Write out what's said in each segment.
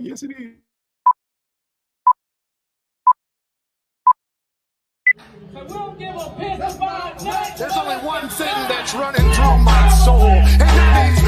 Yes, it is. There's only one thing that's running through my soul, and that is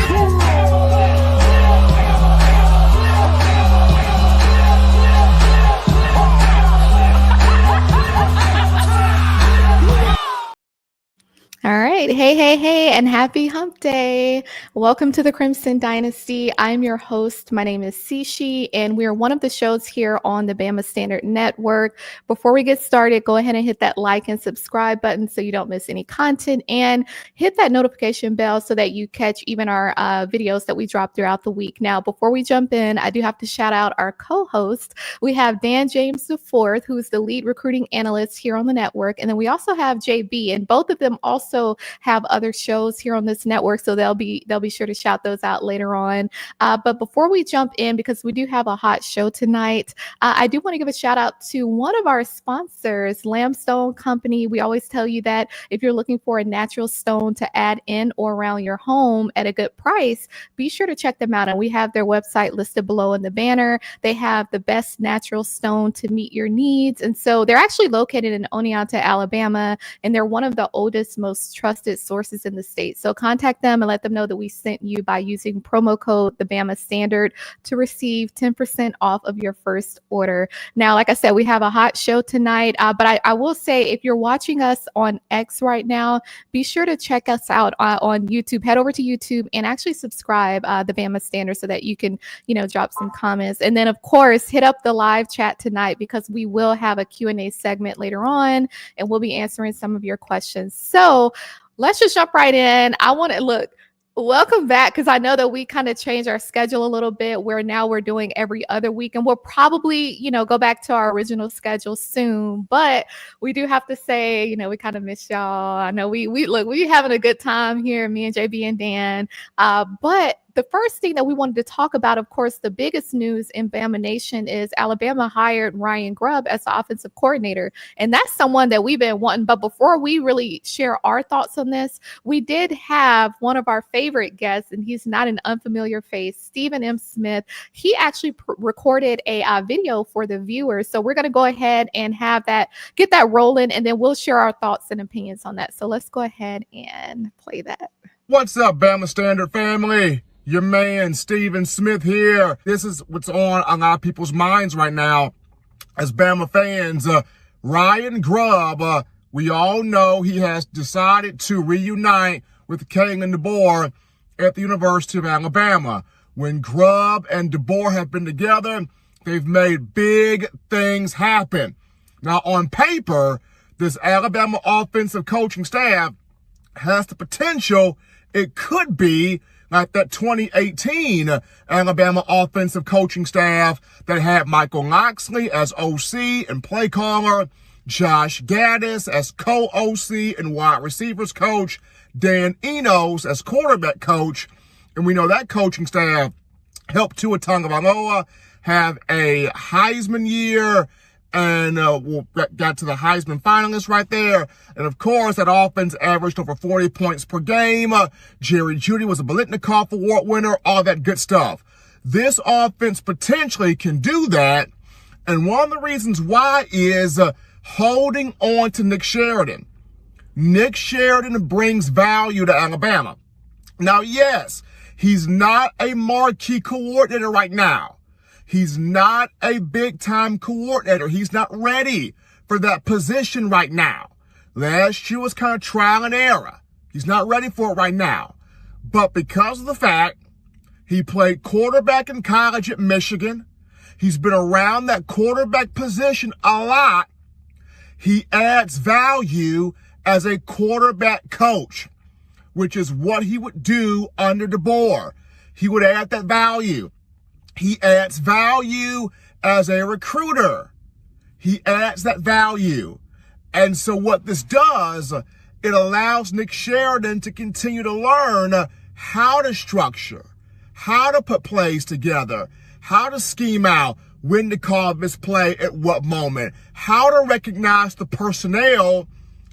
All right. Hey, and happy hump day. Welcome to the Crimson Dynasty. I'm your host. My name is C'Chi, and we're one of the shows here on the Bama Standard Network. Before we get started, go ahead and hit that like and subscribe button so you don't miss any content, and hit that notification bell so that you catch even our videos that we drop throughout the week. Now, before we jump in, I do have to shout out our co-host. We have Dan James IV, who's the lead recruiting analyst here on the network, and then we also have JB, and both of them also have other shows here on this network, so they'll be sure to shout those out later on. But before we jump in, because we do have a hot show tonight, I do want to give a shout out to one of our sponsors, Lamstone Company. We always tell you that if you're looking for a natural stone to add in or around your home at a good price, be sure to check them out. And we have their website listed below in the banner. They have the best natural stone to meet your needs. And so they're actually located in Oneonta, Alabama, and they're one of the oldest, most trusted sources in the state. So contact them and let them know that we sent you by using promo code the Bama Standard to receive 10% off of your first order. Now, like I said, we have a hot show tonight, but I will say, if you're watching us on X right now, be sure to check us out on YouTube. Head over to YouTube and actually subscribe the Bama Standard so that you can, drop some comments. And then, of course, hit up the live chat tonight, because we will have a Q&A segment later on, and we'll be answering some of your questions. So let's just jump right in. I want to look. Welcome back, because I know that we kind of changed our schedule a little bit, where now we're doing every other week, and we'll probably, go back to our original schedule soon. But we do have to say, we kind of miss y'all. I know we having a good time here, me and JB and Dan. But the first thing that we wanted to talk about, of course, the biggest news in Bama Nation is Alabama hired Ryan Grubb as the offensive coordinator. And that's someone that we've been wanting. But before we really share our thoughts on this, we did have one of our favorite guests, and he's not an unfamiliar face, Stephen M. Smith. He actually recorded a video for the viewers. So we're going to go ahead and get that rolling, and then we'll share our thoughts and opinions on that. So let's go ahead and play that. What's up, Bama Standard family? Your man, Stephen Smith here. This is what's on a lot of people's minds right now as Bama fans. Ryan Grubb, we all know he has decided to reunite with Kalen and DeBoer at the University of Alabama. When Grubb and DeBoer have been together, they've made big things happen. Now, on paper, this Alabama offensive coaching staff has the potential. It could be like that 2018 Alabama offensive coaching staff that had Michael Locksley as OC and play caller, Josh Gaddis as co-OC and wide receivers coach, Dan Enos as quarterback coach. And we know that coaching staff helped Tua Tagovailoa have a Heisman year, and got to the Heisman finalists right there. And, of course, that offense averaged over 40 points per game. Jerry Jeudy was a Biletnikoff Award winner, all that good stuff. This offense potentially can do that. And one of the reasons why is holding on to Nick Sheridan. Nick Sheridan brings value to Alabama. Now, yes, he's not a marquee coordinator right now. He's not a big-time coordinator. He's not ready for that position right now. Last year was kind of trial and error. He's not ready for it right now. But because of the fact he played quarterback in college at Michigan, he's been around that quarterback position a lot, he adds value as a quarterback coach, which is what he would do under DeBoer. He would add that value. He adds value as a recruiter. He adds that value. And so what this does, it allows Nick Sheridan to continue to learn how to structure, how to put plays together, how to scheme out when to call this play at what moment, how to recognize the personnel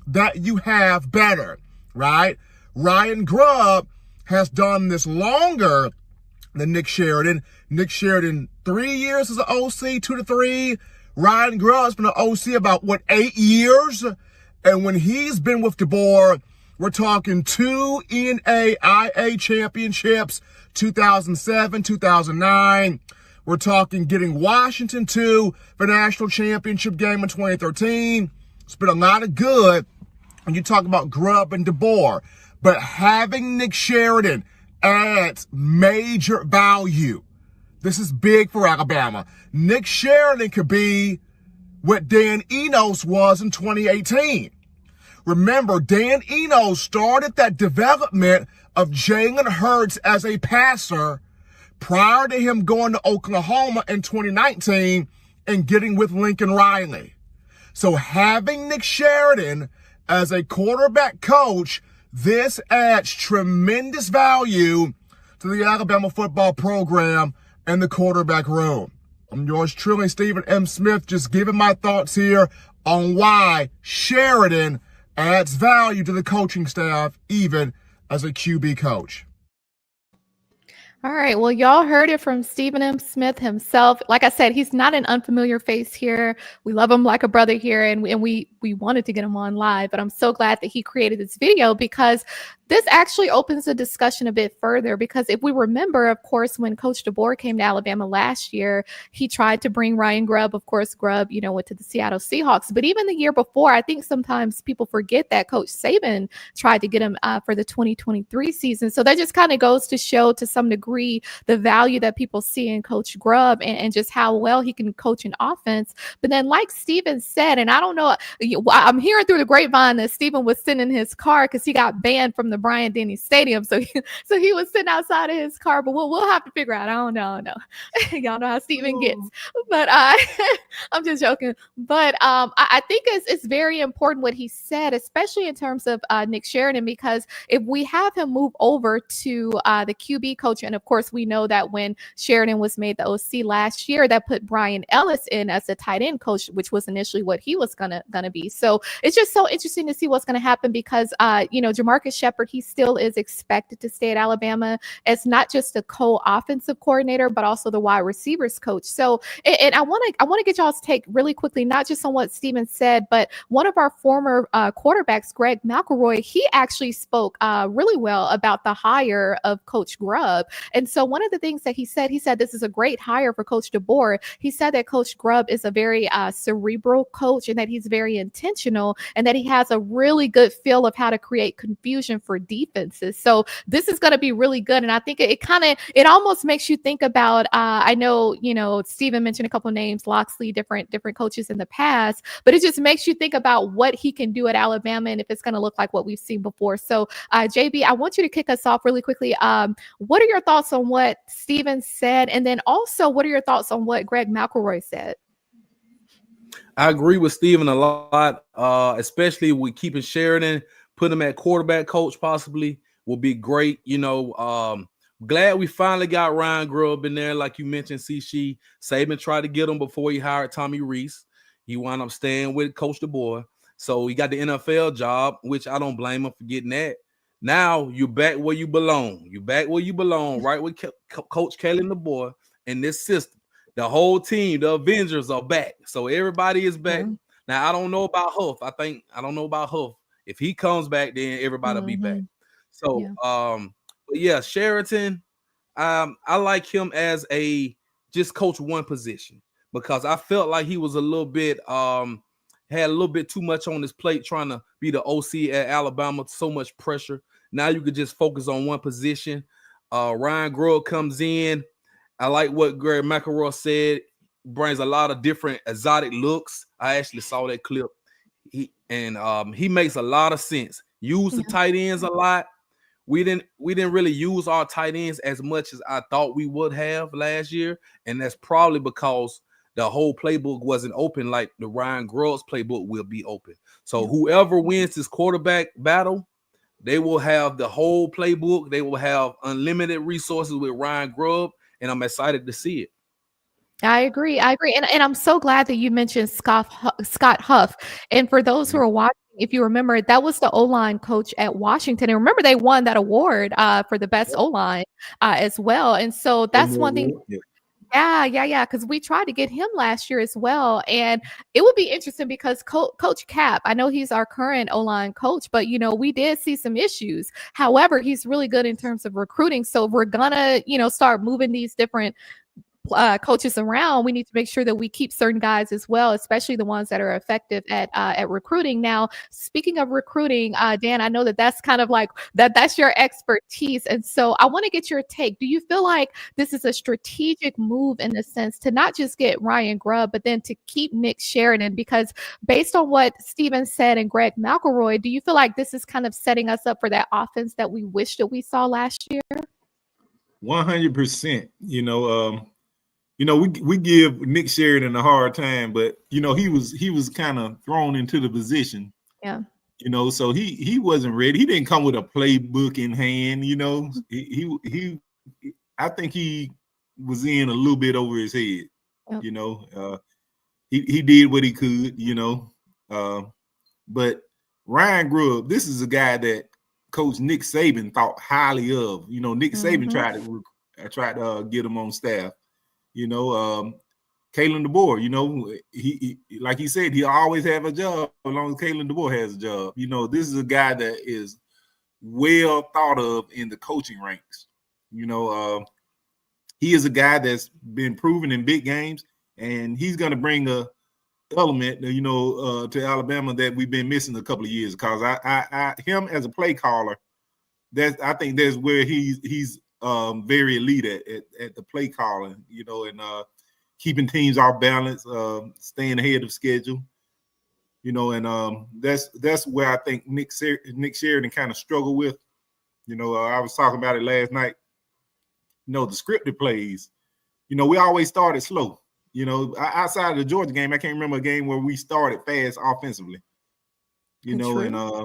that you have better, right? Ryan Grubb has done this longer than Nick Sheridan. Nick Sheridan, 3 years as an OC, 2 to 3. Ryan Grubb's been an OC about, 8 years? And when he's been with DeBoer, we're talking 2 NAIA championships, 2007, 2009. We're talking getting Washington to the national championship game in 2013. It's been a lot of good when you talk about Grubb and DeBoer. But having Nick Sheridan adds major value. This is big for Alabama. Nick Sheridan could be what Dan Enos was in 2018. Remember, Dan Enos started that development of Jalen Hurts as a passer prior to him going to Oklahoma in 2019 and getting with Lincoln Riley. So having Nick Sheridan as a quarterback coach, this adds tremendous value to the Alabama football program and the quarterback room. I'm yours truly, Stephen M. Smith, just giving my thoughts here on why Sheridan adds value to the coaching staff, even as a QB coach. All right. Well, y'all heard it from Stephen M. Smith himself. Like I said, he's not an unfamiliar face here. We love him like a brother here, and we wanted to get him on live, but I'm so glad that he created this video because this actually opens the discussion a bit further, because if we remember, of course, when Coach DeBoer came to Alabama last year, he tried to bring Ryan Grubb. Of course, Grubb, went to the Seattle Seahawks. But even the year before, I think sometimes people forget that Coach Saban tried to get him for the 2023 season. So that just kind of goes to show to some degree the value that people see in Coach Grubb and just how well he can coach an offense. But then like Steven said, and I don't know, I'm hearing through the grapevine that Steven was sitting in his car because he got banned from the Bryant-Denny Stadium. So he was sitting outside of his car, but we'll have to figure out. I don't know. Y'all know how Steven gets. But I'm just joking. But I think it's very important what he said, especially in terms of Nick Sheridan, because if we have him move over to the QB coach, and of course we know that when Sheridan was made the OC last year, that put Brian Ellis in as the tight end coach, which was initially what he was gonna be. So it's just so interesting to see what's gonna happen because Jamarcus Shepard, he still is expected to stay at Alabama as not just a co-offensive coordinator, but also the wide receivers coach. So, and I want to get y'all's take really quickly, not just on what Steven said, but one of our former quarterbacks, Greg McElroy, he actually spoke really well about the hire of Coach Grubb. And so one of the things that he said this is a great hire for Coach DeBoer. He said that Coach Grubb is a very cerebral coach and that he's very intentional and that he has a really good feel of how to create confusion for defenses. So this is going to be really good. And I think it almost makes you think about, I know, Steven mentioned a couple of names, Loxley, different coaches in the past, but it just makes you think about what he can do at Alabama and if it's going to look like what we've seen before. So JB, I want you to kick us off really quickly. What are your thoughts on what Steven said? And then also, what are your thoughts on what Greg McElroy said? I agree with Steven a lot, especially with keeping Sheridan, put him at quarterback coach possibly will be great. Glad we finally got Ryan Grubb in there. Like you mentioned, C'Chi, Saban tried to get him before he hired Tommy Rees. He wound up staying with Coach DeBoer. So he got the NFL job, which I don't blame him for getting that. Now you're back where you belong. You're back where you belong, right with Coach Kalen DeBoer and this system. The whole team, the Avengers are back. So everybody is back. Mm-hmm. Now, I don't know about Huff. I don't know about Huff. If he comes back, then everybody will be back. So, Sheridan, I like him as just coach one position because I felt like he was a little bit, had a little bit too much on his plate trying to be the OC at Alabama, so much pressure. Now you could just focus on one position. Ryan Grubb comes in. I like what Greg McElroy said. Brings a lot of different exotic looks. I actually saw that clip. He makes a lot of sense. Use the tight ends a lot. We didn't really use our tight ends as much as I thought we would have last year, and that's probably because the whole playbook wasn't open like the Ryan Grubb's playbook will be open. So whoever wins this quarterback battle, they will have the whole playbook. They will have unlimited resources with Ryan Grubb, and I'm excited to see it. I agree. And I'm so glad that you mentioned Scott Huff. And for those who are watching, if you remember, that was the O-line coach at Washington. And remember, they won that award for the best O-line as well. And so that's one thing. Yeah. Because we tried to get him last year as well, and it would be interesting because Coach Cap, I know he's our current O-line coach, but we did see some issues. However, he's really good in terms of recruiting, so we're gonna start moving these different coaches around. We need to make sure that we keep certain guys as well, especially the ones that are effective at recruiting. Now, speaking of recruiting, Dan, I know that's kind of like that's your expertise, and so I want to get your take. Do you feel like this is a strategic move in the sense to not just get Ryan Grubb, but then to keep Nick Sheridan? Because based on what Steven said and Greg McElroy, do you feel like this is kind of setting us up for that offense that we wish that we saw last year? 100%. We give Nick Sheridan a hard time, but he was kind of thrown into the position. Yeah. So he wasn't ready. He didn't come with a playbook in hand. I think he was in a little bit over his head. Yep. He did what he could. But Ryan Grubb, this is a guy that Coach Nick Saban thought highly of. Nick Saban tried to get him on staff. Kalen DeBoer, he like he said, he always have a job as long as Kalen DeBoer has a job. This is a guy that is well thought of in the coaching ranks. He is a guy that's been proven in big games, and he's going to bring a element, to Alabama that we've been missing a couple of years. Because him as a play caller, I think that's where he's very elite at the play calling, and keeping teams off balance, staying ahead of schedule, and that's where I think Nick Sheridan kind of struggled with. I was talking about it last night. The scripted plays, we always started slow. Outside of the Georgia game, I can't remember a game where we started fast offensively. And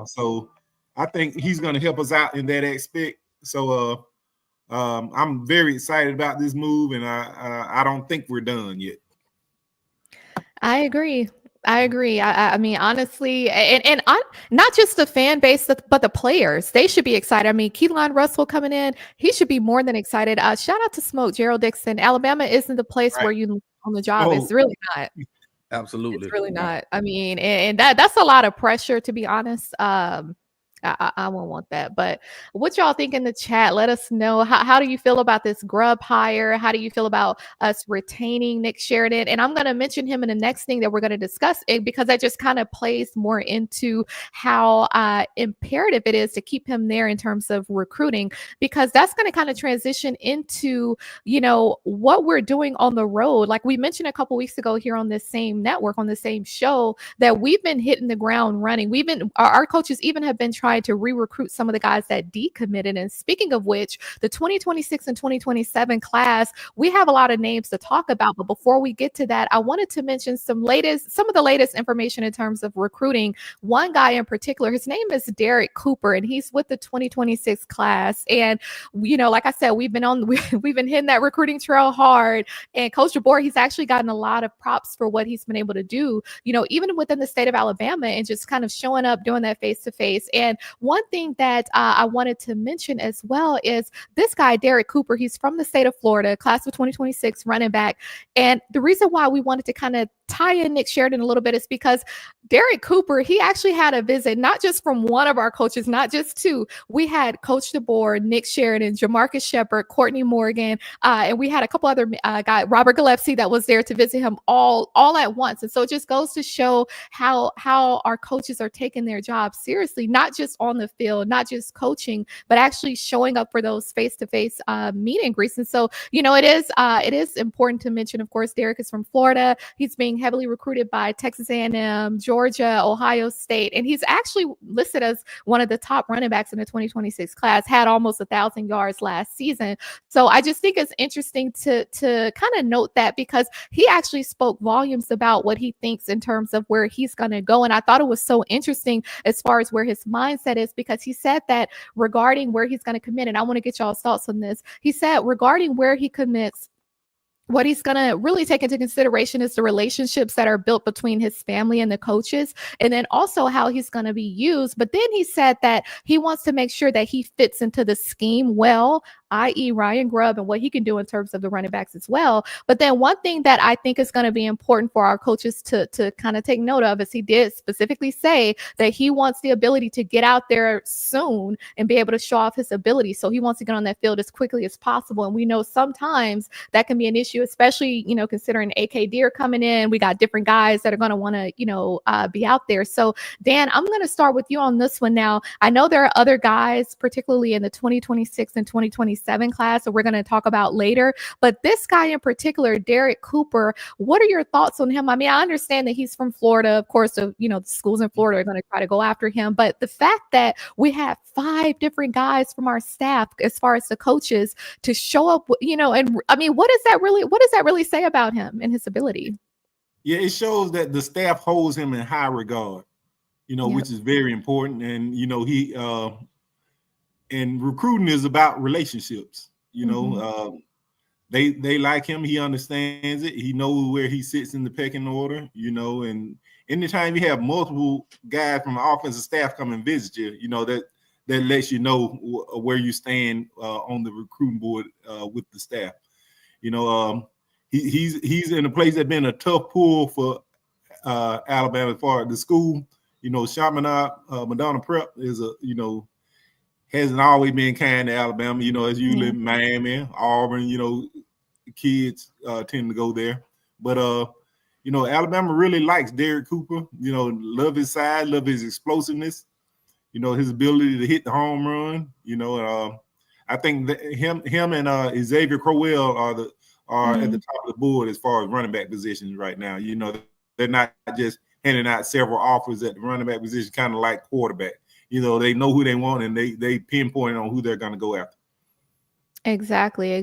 so I think he's going to help us out in that aspect. So I'm very excited about this move, and I don't think we're done yet. I agree. I mean, honestly, and not just the fan base, but the players, they should be excited. I mean, Keelan Russell coming in, he should be more than excited. Shout out to Smoke, Gerald Dixon. Alabama isn't the place where you on the job. It's really not. Absolutely. It's really not. I mean, and that's a lot of pressure, to be honest. I won't want that. But what y'all think in the chat? Let us know. How do you feel about this Grubb hire? How do you feel about us retaining Nick Sheridan? And I'm going to mention him in the next thing that we're going to discuss, because that just kind of plays more into how imperative it is to keep him there in terms of recruiting, because that's going to kind of transition into, what we're doing on the road. Like we mentioned a couple weeks ago here on this same network, on the same show, that we've been hitting the ground running. Our coaches even have been trying to re-recruit some of the guys that decommitted. And speaking of which, the 2026 and 2027 class, we have a lot of names to talk about. But before we get to that, I wanted to mention some of the latest information in terms of recruiting. One guy in particular, his name is Derrek Cooper, and he's with the 2026 class. And like I said, we've been hitting that recruiting trail hard. And Coach DeBoer, he's actually gotten a lot of props for what he's been able to do, even within the state of Alabama, and just kind of showing up, doing that face-to-face. And one thing that I wanted to mention as well is this guy, Derrek Cooper. He's from the state of Florida, class of 2026, running back. And the reason why we wanted to kind of tie in Nick Sheridan a little bit is because Derrek Cooper, he actually had a visit, not just from one of our coaches, not just two. We had Coach DeBoer, Nick Sheridan, Jamarcus Shepard, Courtney Morgan, and we had a couple other guys, Robert Gillespie, that was there to visit him all at once. And so it just goes to show how our coaches are taking their job seriously, not just on the field, not just coaching, but actually showing up for those face-to-face meet and greets. And so, it is important to mention, of course, Derrek is from Florida. He's being heavily recruited by Texas A&M, Georgia, Ohio State, and he's actually listed as one of the top running backs in the 2026 class, had almost 1,000 yards last season. So I just think it's interesting to kind of note that, because he actually spoke volumes about what he thinks in terms of where he's going to go. And I thought it was so interesting as far as where his mindset is, because he said that regarding where he's going to commit, and I want to get y'all's thoughts on this. He said regarding where he commits, what he's going to really take into consideration is the relationships that are built between his family and the coaches, and then also how he's going to be used. But then he said that he wants to make sure that he fits into the scheme well, i.e. Ryan Grubb, and what he can do in terms of the running backs as well. But then one thing that I think is going to be important for our coaches to kind of take note of is he did specifically say that he wants the ability to get out there soon and be able to show off his ability. So he wants to get on that field as quickly as possible. And we know sometimes that can be an issue, especially, considering AK Deer coming in. We got different guys that are going to want to, be out there. So Dan, I'm going to start with you on this one now. I know there are other guys, particularly in the 2026 and 2027 class that we're going to talk about later, but this guy in particular, Derrek Cooper, what are your thoughts on him? I mean, I understand that he's from Florida, of course, so, the schools in Florida are going to try to go after him, but the fact that we have 5 different guys from our staff, as far as the coaches, to show up, and I mean, what does that really say about him and his ability? Yeah, it shows that the staff holds him in high regard, which is very important. And, he, and recruiting is about relationships, they like him. He understands it. He knows where he sits in the pecking order, and anytime you have multiple guys from the offensive staff come and visit you, that lets you know where you stand on the recruiting board with the staff. He's in a place that's been a tough pull for Alabama as far as the school. Chaminade, Madonna Prep is hasn't always been kind to Alabama. As you live in Miami, Auburn, kids tend to go there. But Alabama really likes Derrek Cooper. Love his size, love his explosiveness. His ability to hit the home run. I think that him and Xavier Crowell are at the top of the board as far as running back positions right now. They're not just handing out several offers at the running back position, kind of like quarterback. They know who they want, and they pinpoint on who they're going to go after. Exactly.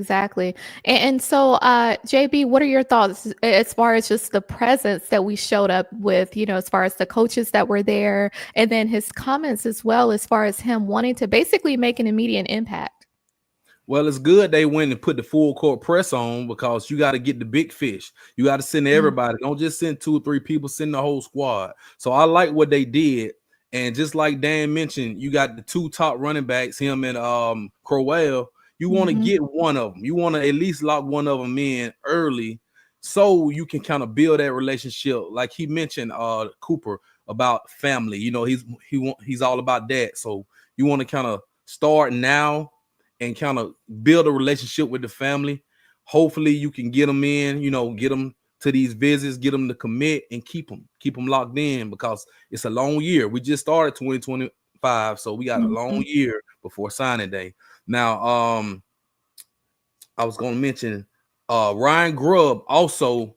And so, JB, what are your thoughts as far as just the presence that we showed up with, as far as the coaches that were there, and then his comments as well, as far as him wanting to basically make an immediate impact? Well, it's good they went and put the full court press on, because you got to get the big fish. You got to send everybody. Don't just send 2 or 3 people, send the whole squad. So I like what they did. And just like Dan mentioned, you got the 2 top running backs, him and Crowell. You want to get one of them. You want to at least lock one of them in early, so you can kind of build that relationship. Like he mentioned, Cooper, about family. He's all about that. So you want to kind of start now and kind of build a relationship with the family. Hopefully you can get them in, get them to these visits, get them to commit, and keep them locked in, because it's a long year. We just started 2025, so we got a long year before signing day. Now, I was going to mention Ryan Grubb also.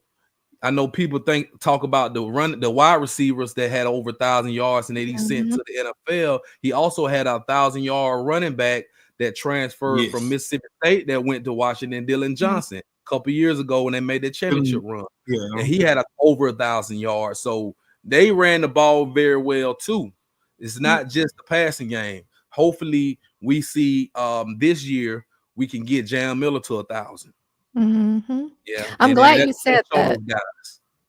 I know people talk about the wide receivers that had over 1,000 yards and that he sent to the NFL. He also had a 1,000-yard running back that transferred from Mississippi State that went to Washington, Dylan Johnson, a couple years ago when they made the championship run. Yeah. And he had over 1,000 yards. So they ran the ball very well too. It's not just the passing game. Hopefully we see this year we can get Jam Miller to 1,000. Yeah. I'm glad you said that.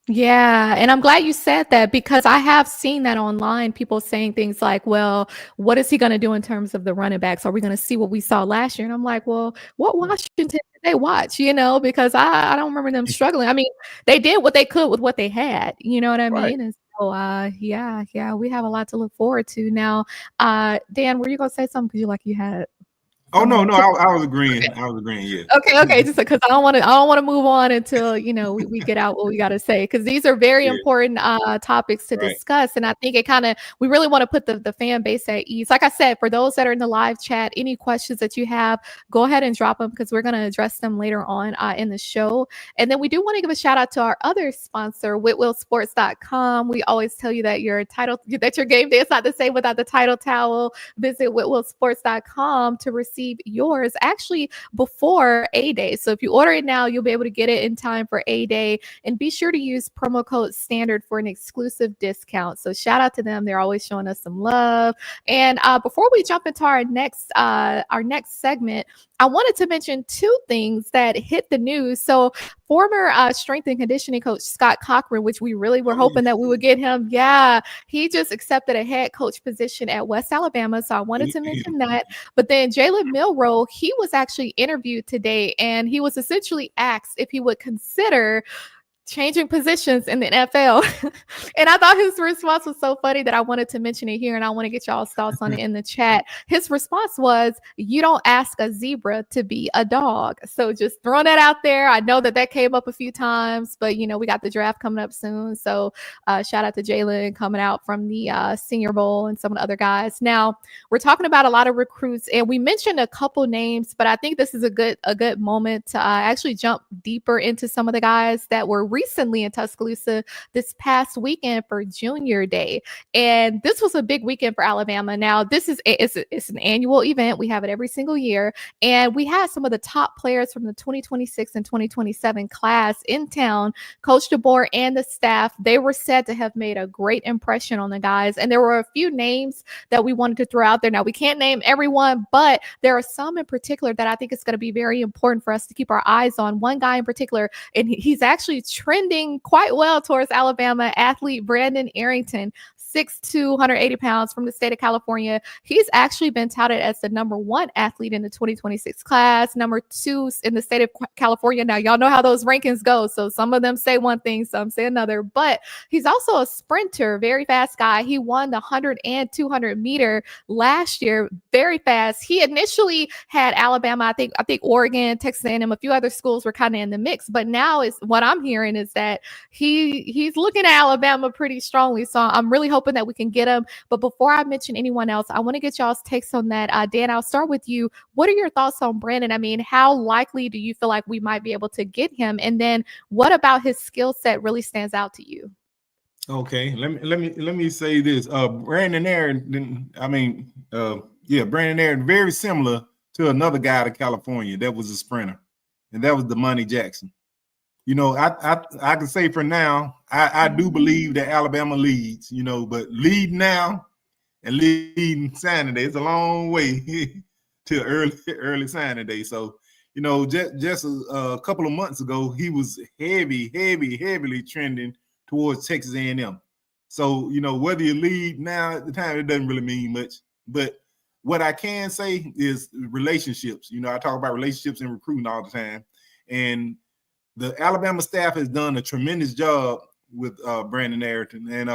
Yeah. And I'm glad you said that, because I have seen that online, people saying things like, well, what is he going to do in terms of the running backs? Are we going to see what we saw last year? And I'm like, well, what Washington did they watch, because I don't remember them struggling. I mean, they did what they could with what they had, you know what I mean? And so, yeah, we have a lot to look forward to. Now, Dan, were you going to say something? Because you had... Oh no, I was agreeing. I was agreeing. Yeah. Okay. Just because I don't want to move on until we get out what we got to say, because these are very important topics to discuss, and I think we really want to put the fan base at ease. Like I said, for those that are in the live chat, any questions that you have, go ahead and drop them, because we're going to address them later on in the show. And then we do want to give a shout out to our other sponsor, WhitwillSports.com. We always tell you that your game day is not the same without the title towel. Visit WhitwillSports.com to receive yours actually before A-Day. So if you order it now, you'll be able to get it in time for A-Day, and be sure to use promo code STANDARD for an exclusive discount. So shout out to them. They're always showing us some love. And before we jump into our next segment, I wanted to mention two things that hit the news. So former strength and conditioning coach Scott Cochran, which we really were hoping that we would get him. Yeah, he just accepted a head coach position at West Alabama. So I wanted to mention that. But then Jalen Milroe, he was actually interviewed today, and he was essentially asked if he would consider changing positions in the NFL. And I thought his response was so funny that I wanted to mention it here, and I want to get y'all's thoughts on it in the chat. His response was, "You don't ask a zebra to be a dog." So just throwing that out there. I know that came up a few times, but we got the draft coming up soon. So shout out to Jalen coming out from the Senior Bowl and some of the other guys. Now we're talking about a lot of recruits, and we mentioned a couple names, but I think this is a good moment to actually jump deeper into some of the guys that were recently in Tuscaloosa this past weekend for Junior Day. And this was a big weekend for Alabama. Now, this is it's an annual event. We have it every single year. And we had some of the top players from the 2026 and 2027 class in town. Coach DeBoer and the staff, they were said to have made a great impression on the guys. And there were a few names that we wanted to throw out there. Now, we can't name everyone, but there are some in particular that I think is going to be very important for us to keep our eyes on. One guy in particular, and he's actually trending quite well towards Alabama, athlete Brandon Arrington, 6'2", 180 pounds from the state of California. He's actually been touted as the #1 athlete in the 2026 class, #2 in the state of California. Now, y'all know how those rankings go. So some of them say one thing, some say another, but he's also a sprinter, very fast guy. He won the 100 and 200 meter last year, very fast. He initially had Alabama, I think Oregon, Texas A&M, a few other schools were kind of in the mix, but now is what I'm hearing is that he's looking at Alabama pretty strongly. So I'm really hoping that we can get him. But before I mention anyone else, I want to get y'all's takes on that. Dan, I'll start with you. What are your thoughts on Brandon? I mean, how likely do you feel like we might be able to get him? And then what about his skill set really stands out to you? Okay, let me say this. Brandon Aaron, Brandon Aaron, very similar to another guy out of California that was a sprinter, and that was Damani Jackson. I can say for now, I do believe that Alabama leads, but lead now and leading signing day, it's a long way to early signing day. So, just a couple of months ago, he was heavily trending towards Texas A&M. So, whether you lead now at the time, it doesn't really mean much. But what I can say is relationships. I talk about relationships and recruiting all the time. And the Alabama staff has done a tremendous job with Brandon Arrington, and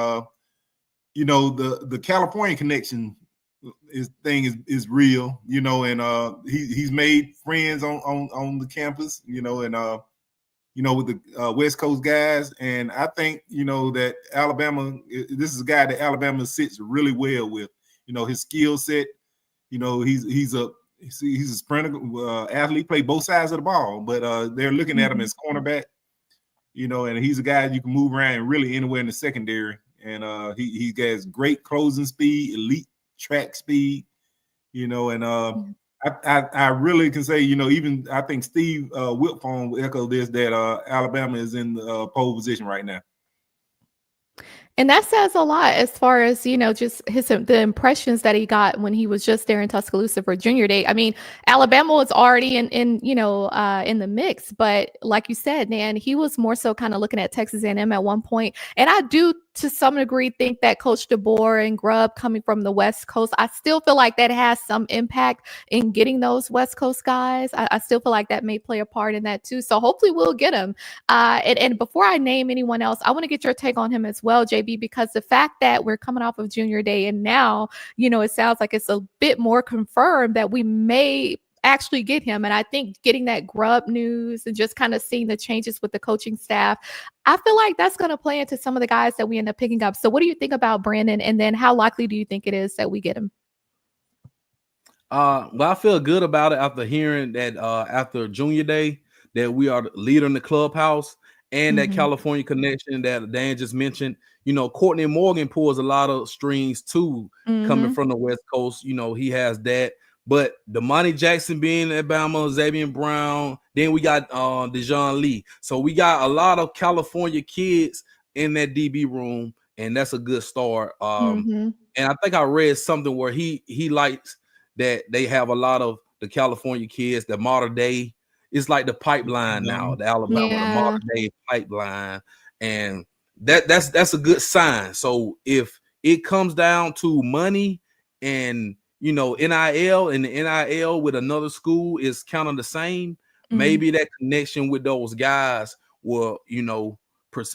the California connection is real, and he's made friends on the campus, and with the West Coast guys, and I think that Alabama, this is a guy that Alabama sits really well with, his skill set, he's a sprinter athlete, play both sides of the ball, but they're looking at him as cornerback, and he's a guy you can move around really anywhere in the secondary. And he has great closing speed, elite track speed, and I really can say, even I think Steve Wiltfong will echo this, that Alabama is in the pole position right now. And that says a lot as far as, just the impressions that he got when he was just there in Tuscaloosa for Junior Day. I mean, Alabama was already in the mix, but like you said, man, he was more so kind of looking at Texas A&M at one point. And I do, to some degree, think that Coach DeBoer and Grubb coming from the West Coast, I still feel like that has some impact in getting those West Coast guys. I still feel like that may play a part in that too. So hopefully we'll get him. And before I name anyone else, I want to get your take on him as well, JB, because the fact that we're coming off of Junior Day and now, it sounds like it's a bit more confirmed that we may actually get him. And I think getting that Grubb news and just kind of seeing the changes with the coaching staff, I feel like that's going to play into some of the guys that we end up picking up. So what do you think about Brandon? And then how likely do you think it is that we get him? Well, I feel good about it after hearing that after Junior Day that we are the leader in the clubhouse, and that California connection that Dan just mentioned. Courtney Morgan pulls a lot of strings too, coming from the West Coast. He has that. But Damani Jackson being at Bama, Xavier Brown, then we got Dejon Lee. So we got a lot of California kids in that DB room, and that's a good start. And I think I read something where he likes that they have a lot of the California kids, the modern day. It's like the pipeline now, the Alabama, the modern day pipeline, and that's a good sign. So if it comes down to money and NIL, and the NIL with another school is kind of the same, maybe that connection with those guys will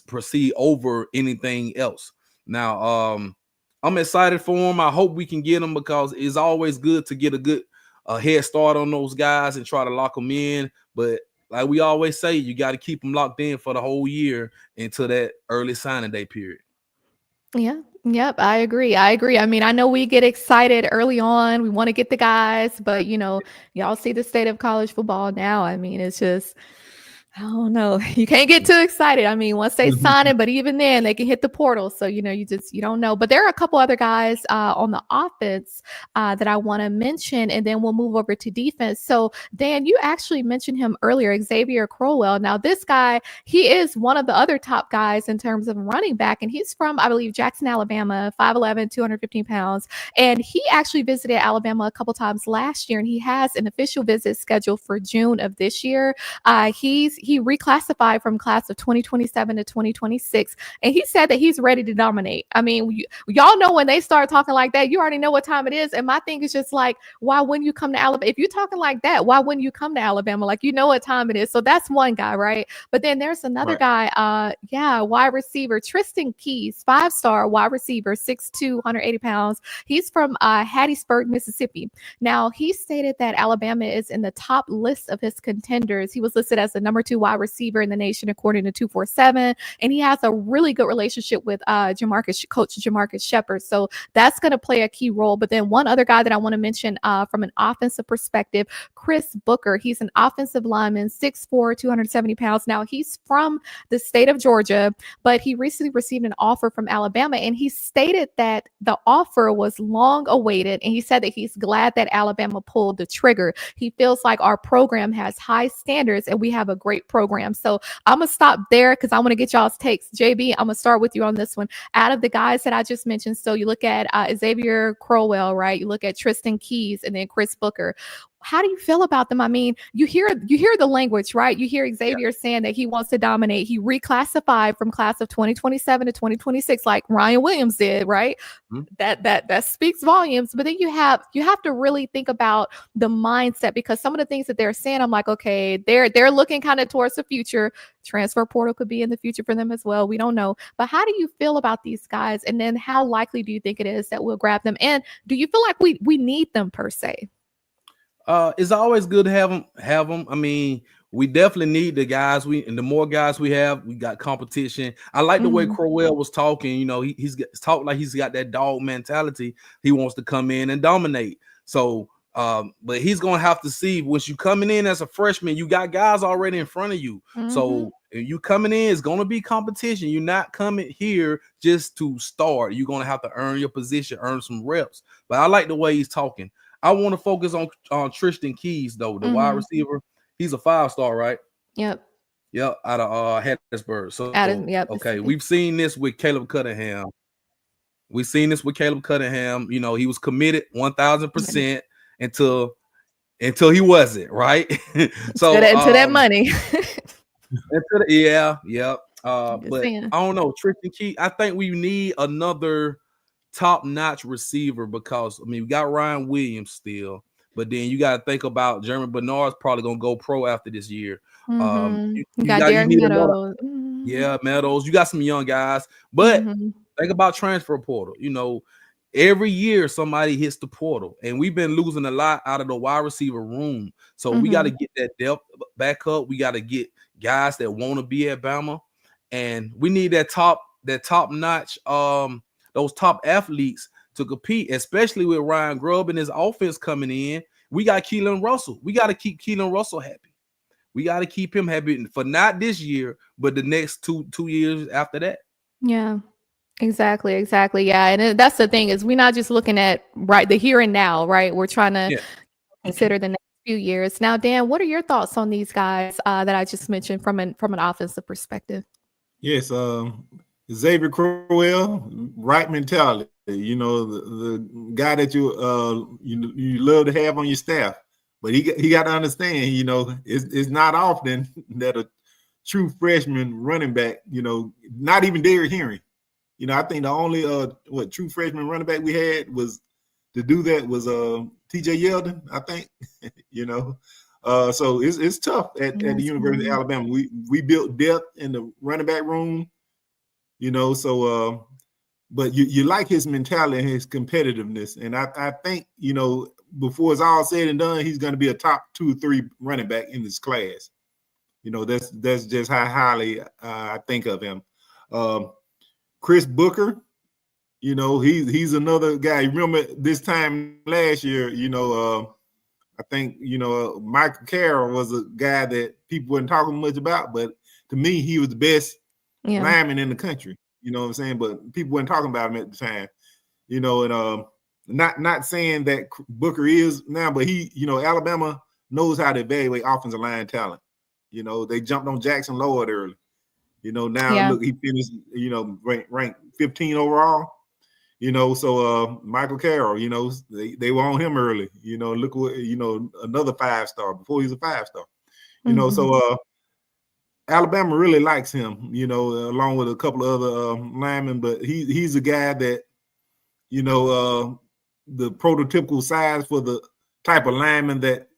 proceed over anything else. Now, I'm excited for them. I hope we can get them, because it's always good to get a good head start on those guys and try to lock them in. But like we always say, you got to keep them locked in for the whole year until that early signing day period. Yeah. Yep. I agree. I mean, I know we get excited early on. We want to get the guys, but y'all see the state of college football now. I mean, it's just, I don't know. You can't get too excited. I mean, once they sign it, but even then they can hit the portal. So, you don't know. But there are a couple other guys on the offense that I want to mention, and then we'll move over to defense. So, Dan, you actually mentioned him earlier, Xavier Crowell. Now, this guy, he is one of the other top guys in terms of running back, and he's from, I believe, Jackson, Alabama, 5'11", 215 pounds. And he actually visited Alabama a couple times last year, and he has an official visit scheduled for June of this year. He reclassified from class of 2027 to 2026, and he said that he's ready to dominate. I mean, y'all know when they start talking like that, you already know what time it is. And my thing is just like, why wouldn't you come to Alabama? If you're talking like that, why wouldn't you come to Alabama? Like, you know what time it is. So that's one guy, right? But then there's another guy, wide receiver, Tristan Keys, 5-star wide receiver, 6'2", 180 pounds. He's from Hattiesburg, Mississippi. Now, he stated that Alabama is in the top list of his contenders. He was listed as the number 2 wide receiver in the nation, according to 247. And he has a really good relationship with coach Jamarcus Shepard. So that's going to play a key role. But then one other guy that I want to mention from an offensive perspective, Chris Booker. He's an offensive lineman, 6'4", 270 pounds. Now, he's from the state of Georgia, but he recently received an offer from Alabama. And he stated that the offer was long awaited. And he said that he's glad that Alabama pulled the trigger. He feels like our program has high standards and we have a great program. So I'm going to stop there because I want to get y'all's takes. JB, I'm going to start with you on this one. Out of the guys that I just mentioned, so you look at Xavier Crowell, right? You look at Tristan Keys and then Chris Booker. How do you feel about them? I mean, you hear the language, right? You hear Xavier saying that he wants to dominate. He reclassified from class of 2027 to 2026, like Ryan Williams did, right? That speaks volumes. But then you have to really think about the mindset, because some of the things that they're saying, I'm like, okay, they're looking kind of towards the future. Transfer portal could be in the future for them as well. We don't know. But how do you feel about these guys? And then how likely do you think it is that we'll grab them? And do you feel like we need them per se? It's always good to have them. I mean, we definitely need the guys. And the more guys we have, we got competition. I like the way Crowell was talking. He's talking like he's got that dog mentality. He wants to come in and dominate. So, but he's gonna have to see, once you coming in as a freshman, you got guys already in front of you. So if you coming in, it's gonna be competition. You're not coming here just to start. You're gonna have to earn your position, earn some reps. But I like the way he's talking. I want to focus on Tristan Keys, though, the wide receiver. He's a 5-star, right? Yep, out of Hattiesburg. So, okay, we've seen this with Caleb Cunningham. He was committed 1,000% until he wasn't, right? So until that money. But I don't know, Tristan Keys. I think we need another top-notch receiver, because we got Ryan Williams still, but then you got to think about Jeremy Bernard's probably gonna go pro after this year. You got Meadows. Meadows. You got some young guys, but think about transfer portal. Every year somebody hits the portal, and we've been losing a lot out of the wide receiver room. So we got to get that depth back up. We got to get guys that want to be at Bama, and we need that top-notch those top athletes to compete, especially with Ryan Grubb and his offense coming in. We got Keelan Russell. We got to keep Keelan Russell happy. We got to keep him happy for not this year, but the next two years after that. Yeah, exactly. Yeah. And that's the thing, is we're not just looking at the here and now, right? We're trying to consider the next few years. Now, Dan, what are your thoughts on these guys that I just mentioned from an offensive perspective? Yes, Xavier Crowell, right mentality. The guy that you love to have on your staff. But he got to understand, you know, it's not often that a true freshman running back, you know, not even Derrick Henry. You know, I think the only true freshman running back we had was to do that was TJ Yeldon, I think. You know. So it's tough at the University of Alabama. We built depth in the running back room, you know, so but you like his mentality and his competitiveness. And I think, you know, before it's all said and done, he's going to be a top 2 or 3 running back in this class. You know, that's just how highly I think of him. Chris Booker, you know, he's another guy. You remember this time last year, you know, I think, you know, Michael Carroll was a guy that people weren't talking much about, but to me, he was the best lineman in the country. You know what I'm saying? But people weren't talking about him at the time. You know, and not saying that Booker is now, but he, you know, Alabama knows how to evaluate offensive line talent. You know, they jumped on Jackson Lord early. You know, now look, he finished, you know, ranked 15 overall. You know, so Michael Carroll, you know, they were on him early. You know, look what, you know, another 5-star before he was a 5-star. You know, so Alabama really likes him, you know, along with a couple of other linemen, but he's a guy that, you know, the prototypical size for the type of lineman that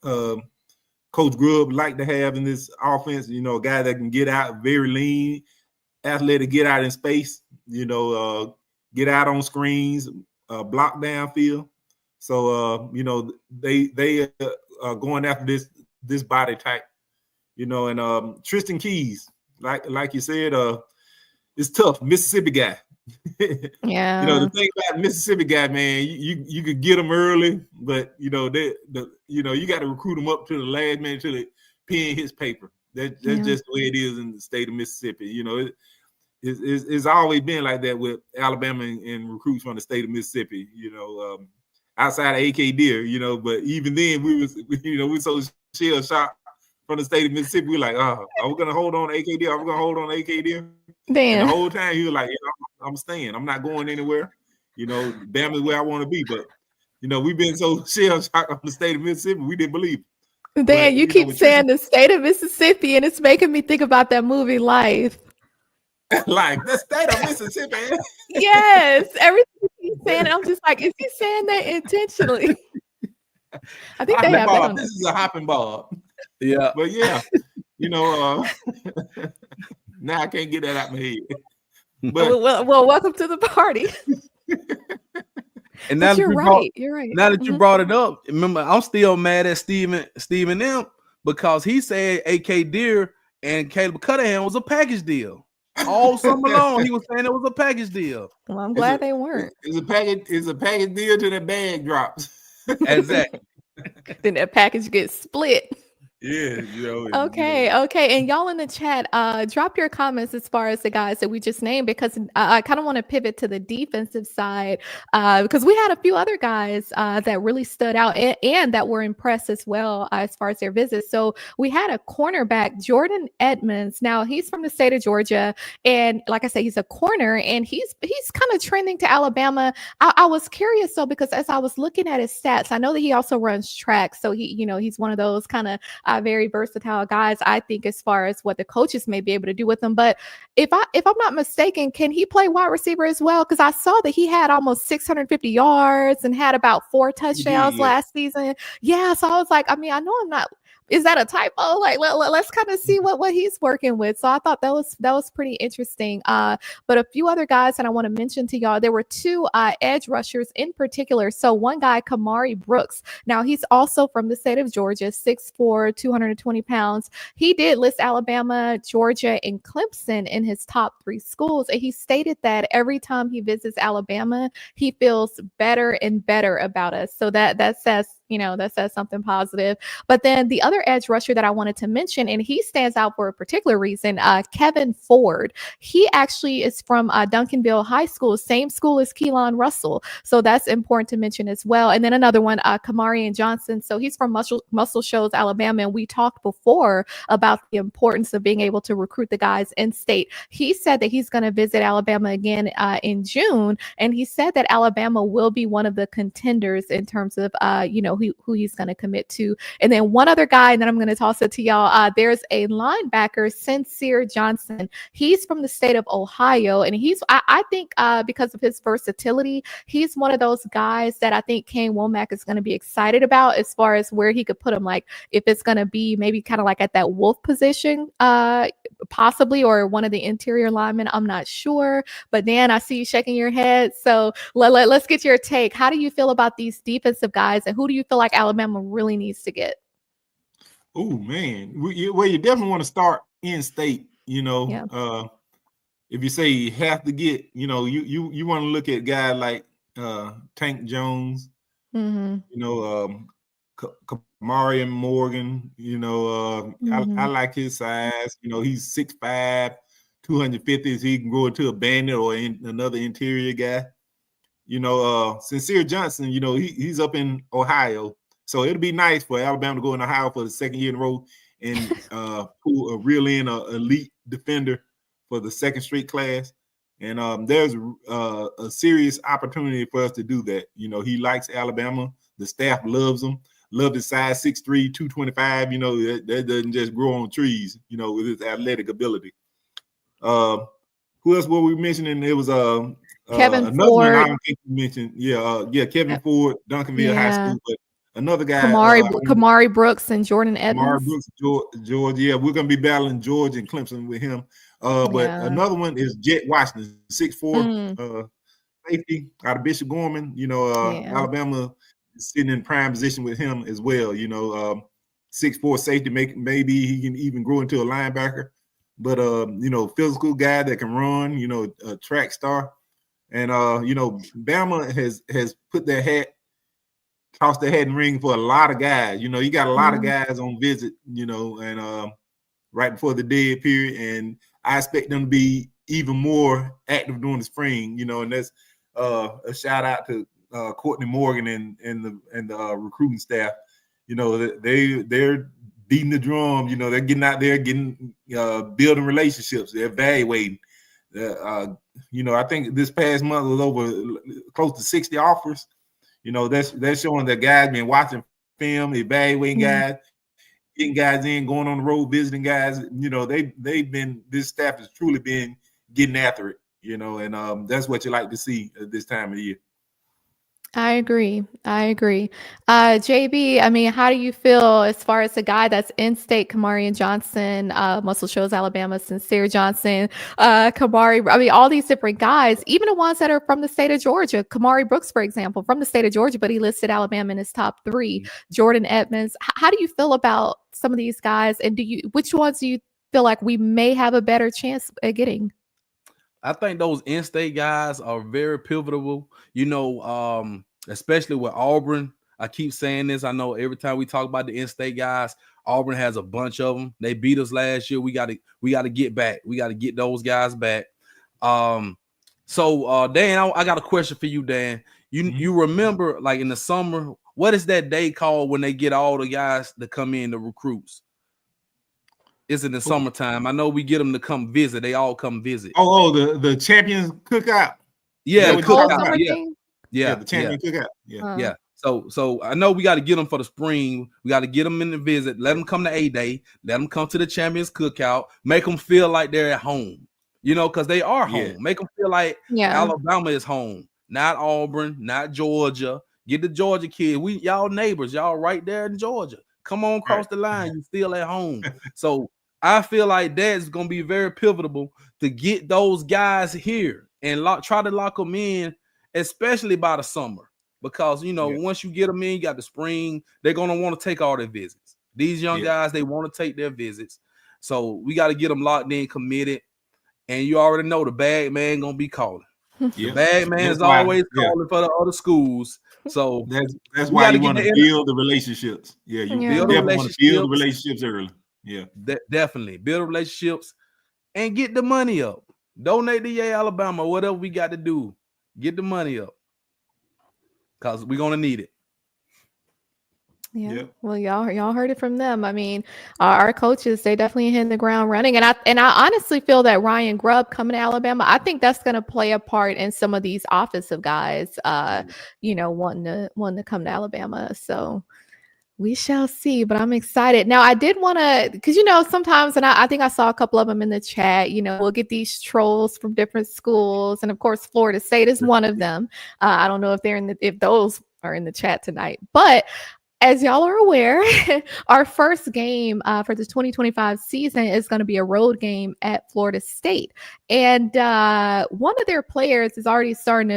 Coach Grubb like to have in this offense, you know, a guy that can get out, very lean, athletic, get out in space, you know, get out on screens, block downfield. So, you know, they are going after this body type, you know, and Tristan Keys, like you said, it's tough. Mississippi guy. Yeah. You know, the thing about Mississippi guy, man, you could get them early, but you know, you got to recruit them up to the last minute till the pen hits paper. That's just the way it is in the state of Mississippi. You know, it's always been like that with Alabama and recruits from the state of Mississippi. You know, outside of AK Deer, you know, but even then we were so shell shocked from the state of Mississippi. We're like, are we gonna hold on to AK Deer? Are we gonna hold on to AK Deer? Damn. And the whole time he was like, I'm staying. I'm not going anywhere. You know, Bama is where I want to be. But you know, we've been so shell shocked on the state of Mississippi, we didn't believe it. Dan, you keep saying the state of Mississippi, and it's making me think about that movie Life. Like the state of Mississippi. Yes, everything he's saying, I'm just like, is he saying that intentionally? I think they have that on. This is a hopping ball. Yeah, but yeah, you know, now I can't get that out of my head. But well, welcome to the party. And now you're right. Now that you brought it up, remember, I'm still mad at Stephen M because he said AK Deer and Caleb Cunningham was a package deal. All summer long, he was saying it was a package deal. Well, I'm glad they weren't. It's a package deal till the bag drops. Exactly. Then that package gets split. Yeah, you know. Okay. And y'all in the chat, drop your comments as far as the guys that we just named, because I kind of want to pivot to the defensive side, because we had a few other guys that really stood out and that were impressed as well as far as their visits. So we had a cornerback, Jordan Edmonds. Now he's from the state of Georgia, and like I said, he's a corner, and he's kind of trending to Alabama. I was curious though, because as I was looking at his stats, I know that he also runs track, so he's one of those kind of very versatile guys, I think, as far as what the coaches may be able to do with him. But if I'm not mistaken, can he play wide receiver as well? Because I saw that he had almost 650 yards and had about 4 touchdowns last season. Yeah, so I was like, I mean, I know I'm not. Is that a typo? Like, let's kind of see what he's working with. So I thought that was pretty interesting. But a few other guys that I want to mention to y'all, there were 2 edge rushers in particular. So one guy, Kamari Brooks. Now he's also from the state of Georgia, 6'4", 220 pounds. He did list Alabama, Georgia, and Clemson in his top 3 schools. And he stated that every time he visits Alabama, he feels better and better about us. So that says something positive. But then the other edge rusher that I wanted to mention, and he stands out for a particular reason, Kevin Ford. He actually is from Duncanville High School, same school as Keelan Russell. So that's important to mention as well. And then another one, Kamarian Johnson. So he's from Muscle Shoals, Alabama. And we talked before about the importance of being able to recruit the guys in state. He said that he's going to visit Alabama again in June. And he said that Alabama will be one of the contenders in terms of, know, who he's going to commit to. And then one other guy, and then I'm going to toss it to y'all. There's a linebacker, Sincere Johnson. He's from the state of Ohio, and I think because of his versatility, he's one of those guys that I think Kane Womack is going to be excited about as far as where he could put him. Like if it's going to be maybe kind of like at that wolf position, possibly, or one of the interior linemen. I'm not sure. But Dan, I see you shaking your head. So let's get your take. How do you feel about these defensive guys, and who do you feel like Alabama really needs to get? Oh man, well, you definitely want to start in state. You know, Yeah. If you say you have to get, you know, you want to look at guys like Tank Jones, Mm-hmm. you know, Kamari Morgan. You know, I like his size. You know, he's 6'5", 250. So he can grow into a bandit or another interior guy. You know, Sincere Johnson. You know, he's up in Ohio. So it'll be nice for Alabama to go in Ohio for the second year in a row and pull a real elite defender for the second straight class. And there's a serious opportunity for us to do that. You know, he likes Alabama. The staff loves him. Love his size, 6'3", 225. You know, that doesn't just grow on trees, you know, with his athletic ability. Who else were we mentioning? It was Kevin another Ford. one I don't think you mentioned. Yeah, Kevin Ford, Duncanville High School. But another guy, Kamari Brooks and Jordan Edmonds. Kamari Brooks, George. Yeah, we're gonna be battling George and Clemson with him. But another one is Jet Washington, 6'4", safety out of Bishop Gorman. You know, Alabama is sitting in prime position with him as well. You know, 6'4" safety, maybe he can even grow into a linebacker. But you know, physical guy that can run. You know, a track star. And you know, Bama has put their hat. Tossed their head and ring for a lot of guys. You know, you got a lot of guys on visit, you know, and right before the dead period. And I expect them to be even more active during the spring, you know, and that's a shout out to Courtney Morgan and the recruiting staff. You know, they're beating the drum, you know, they're getting out there, building relationships, they're evaluating. You know, I think this past month was over close to 60 offers. You know, that's showing that guys been watching film, evaluating guys, getting guys in, going on the road, visiting guys. You know, this staff has truly been getting after it, you know, and that's what you like to see at this time of the year. I agree. JB, I mean, how do you feel as far as the guy that's in state, Kamari Johnson, Muscle Shoals, Alabama, Sincere Johnson, Kamari, I mean, all these different guys, even the ones that are from the state of Georgia, Kamari Brooks, for example, from the state of Georgia, but he listed Alabama in his top 3, Jordan Edmonds. How do you feel about some of these guys? And which ones do you feel like we may have a better chance at getting? I think those in-state guys are very pivotal, you know, especially with Auburn. I keep saying this. I know every time we talk about the in-state guys, Auburn has a bunch of them. They beat us last year. We got to get back. We got to get those guys back. So Dan, I got a question for you, Dan. You remember, like in the summer, what is that day called when they get all the guys to come in, the recruits? It's in the summertime. I know we get them to come visit. They all come visit. The champions cookout. Yeah, the cookout. Yeah, the champion cookout. Yeah. So I know we got to get them for the spring. We got to get them in the visit. Let them come to A-Day. Let them come to the champions cookout. Make them feel like they're at home. You know, because they are home. Make them feel like Alabama is home, not Auburn, not Georgia. Get the Georgia kids. Y'all neighbors. Y'all right there in Georgia. Come on across the line. You still at home. So I feel like that's going to be very pivotal to get those guys here and try to lock them in, especially by the summer. Because, you know, once you get them in, you got the spring, they're going to want to take all their visits. These young guys, they want to take their visits. So we got to get them locked in, committed. And you already know the bag man going to be calling. The bag man is always calling for the other schools. So that's why you want to build the relationships. You definitely want to build the relationships early. Yeah, definitely build relationships and get the money up. Donate to Alabama, whatever we got to do. Get the money up because we're gonna need it. Yeah. Yep. Well, y'all heard it from them. I mean, our coaches, they definitely hitting the ground running. And I honestly feel that Ryan Grubb coming to Alabama, I think that's going to play a part in some of these offensive guys, wanting to come to Alabama. So we shall see, but I'm excited. Now, I did want to, because, sometimes, and I think I saw a couple of them in the chat, we'll get these trolls from different schools. And of course, Florida State is one of them. I don't know if those are in the chat tonight, but as y'all are aware, our first game for the 2025 season is going to be a road game at Florida State. And one of their players is already starting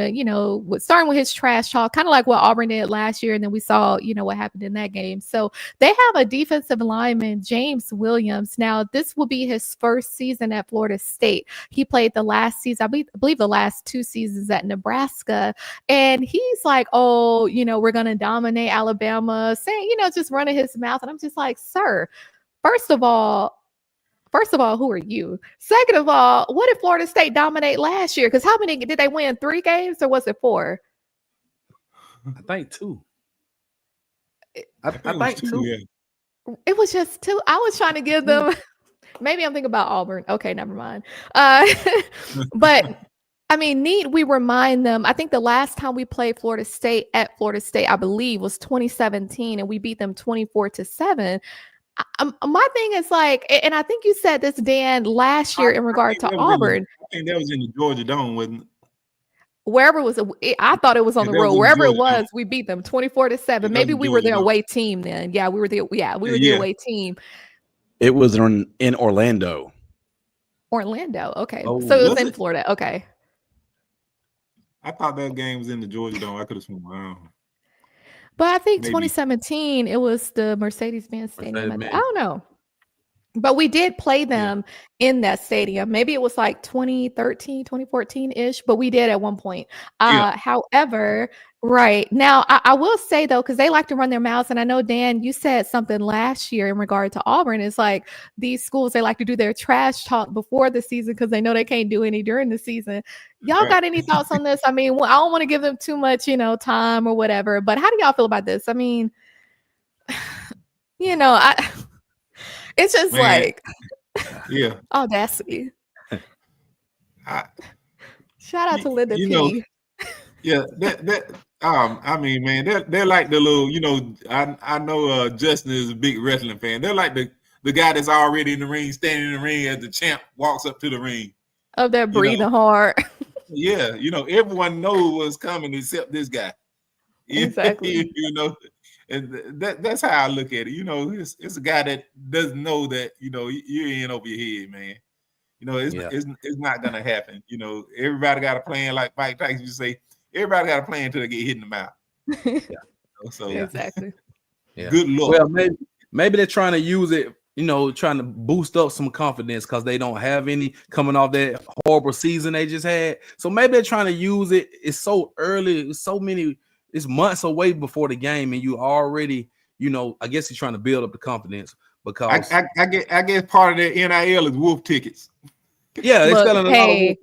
with his trash talk, kind of like what Auburn did last year. And then we saw, what happened in that game. So they have a defensive lineman, James Williams. Now, this will be his first season at Florida State. He played the last season, I believe the last 2 seasons at Nebraska. And he's like, oh, we're going to dominate Alabama, saying, just running his mouth. And I'm just like, sir, first of all, who are you? Second of all, what did Florida State dominate last year? Because how many did they win? 3 games or was it 4? I think 2. I think 2. Yeah. It was just 2. I was trying to give them. Maybe I'm thinking about Auburn. Okay, never mind. But I mean, we remind them. I think the last time we played Florida State at Florida State, I believe, was 2017, and we beat them 24-7. My thing is like, and I think you said this, Dan, last year in regard to Auburn. I think that was in the Georgia Dome, wasn't it? Wherever I thought it was on the road. Wherever it was, we beat them 24-7. Maybe we were the away team then. Yeah, we were the away team. It was in Orlando. Orlando. Okay, Oh, so it was in it? Florida. Okay. I thought that game was in the Georgia Dome. I could have sworn. Wow. But I think Maybe. 2017, it was the Mercedes-Benz Stadium. I don't know. But we did play them in that stadium. Maybe it was like 2013, 2014-ish, but we did at one point. However, right now, I will say, though, because they like to run their mouths, and I know, Dan, you said something last year in regard to Auburn. It's like these schools, they like to do their trash talk before the season because they know they can't do any during the season. Y'all got any thoughts on this? I mean, I don't want to give them too much, time or whatever, but how do y'all feel about this? I mean, it's just like audacity. Shout out to Linda P. I mean, man, they're like the little, I know Justin is a big wrestling fan. They're like the guy that's already in the ring, standing in the ring as the champ walks up to the ring. Oh, they're breathing hard. Yeah, everyone knows what's coming except this guy. Exactly. And that's how I look at it. It's a guy that doesn't know that, you're in over your head, man. It's not gonna happen. Everybody got a plan, like Mike Tyson used to say, everybody got a plan until they get hit in the mouth. So exactly. Good luck. Well, maybe they're trying to use it, trying to boost up some confidence because they don't have any coming off that horrible season they just had. So maybe they're trying to use it. It's so early, it's months away before the game, and you already, I guess he's trying to build up the confidence because I guess part of their NIL is wolf tickets. Yeah, Look, selling a lot of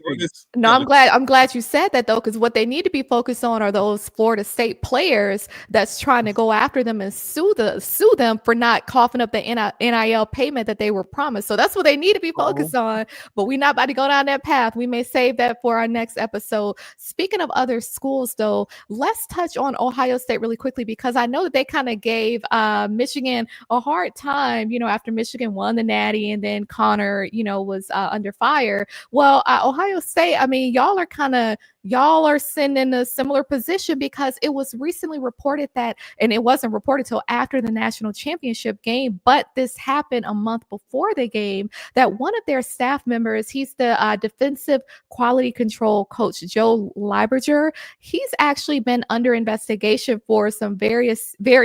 no, I'm glad you said that though, because what they need to be focused on are those Florida State players that's trying to go after them and sue them for not coughing up the NIL payment that they were promised. So that's what they need to be focused on. But we're not about to go down that path. We may save that for our next episode. Speaking of other schools, though, let's touch on Ohio State really quickly because I know that they kind of gave Michigan a hard time, after Michigan won the Natty and then Connor, was under fire. Well, Ohio State, I mean, y'all are sitting in a similar position because it was recently reported that, and it wasn't reported till after the national championship game, but this happened a month before the game, that one of their staff members, he's the defensive quality control coach, Joe Lieberger. He's actually been under investigation for some very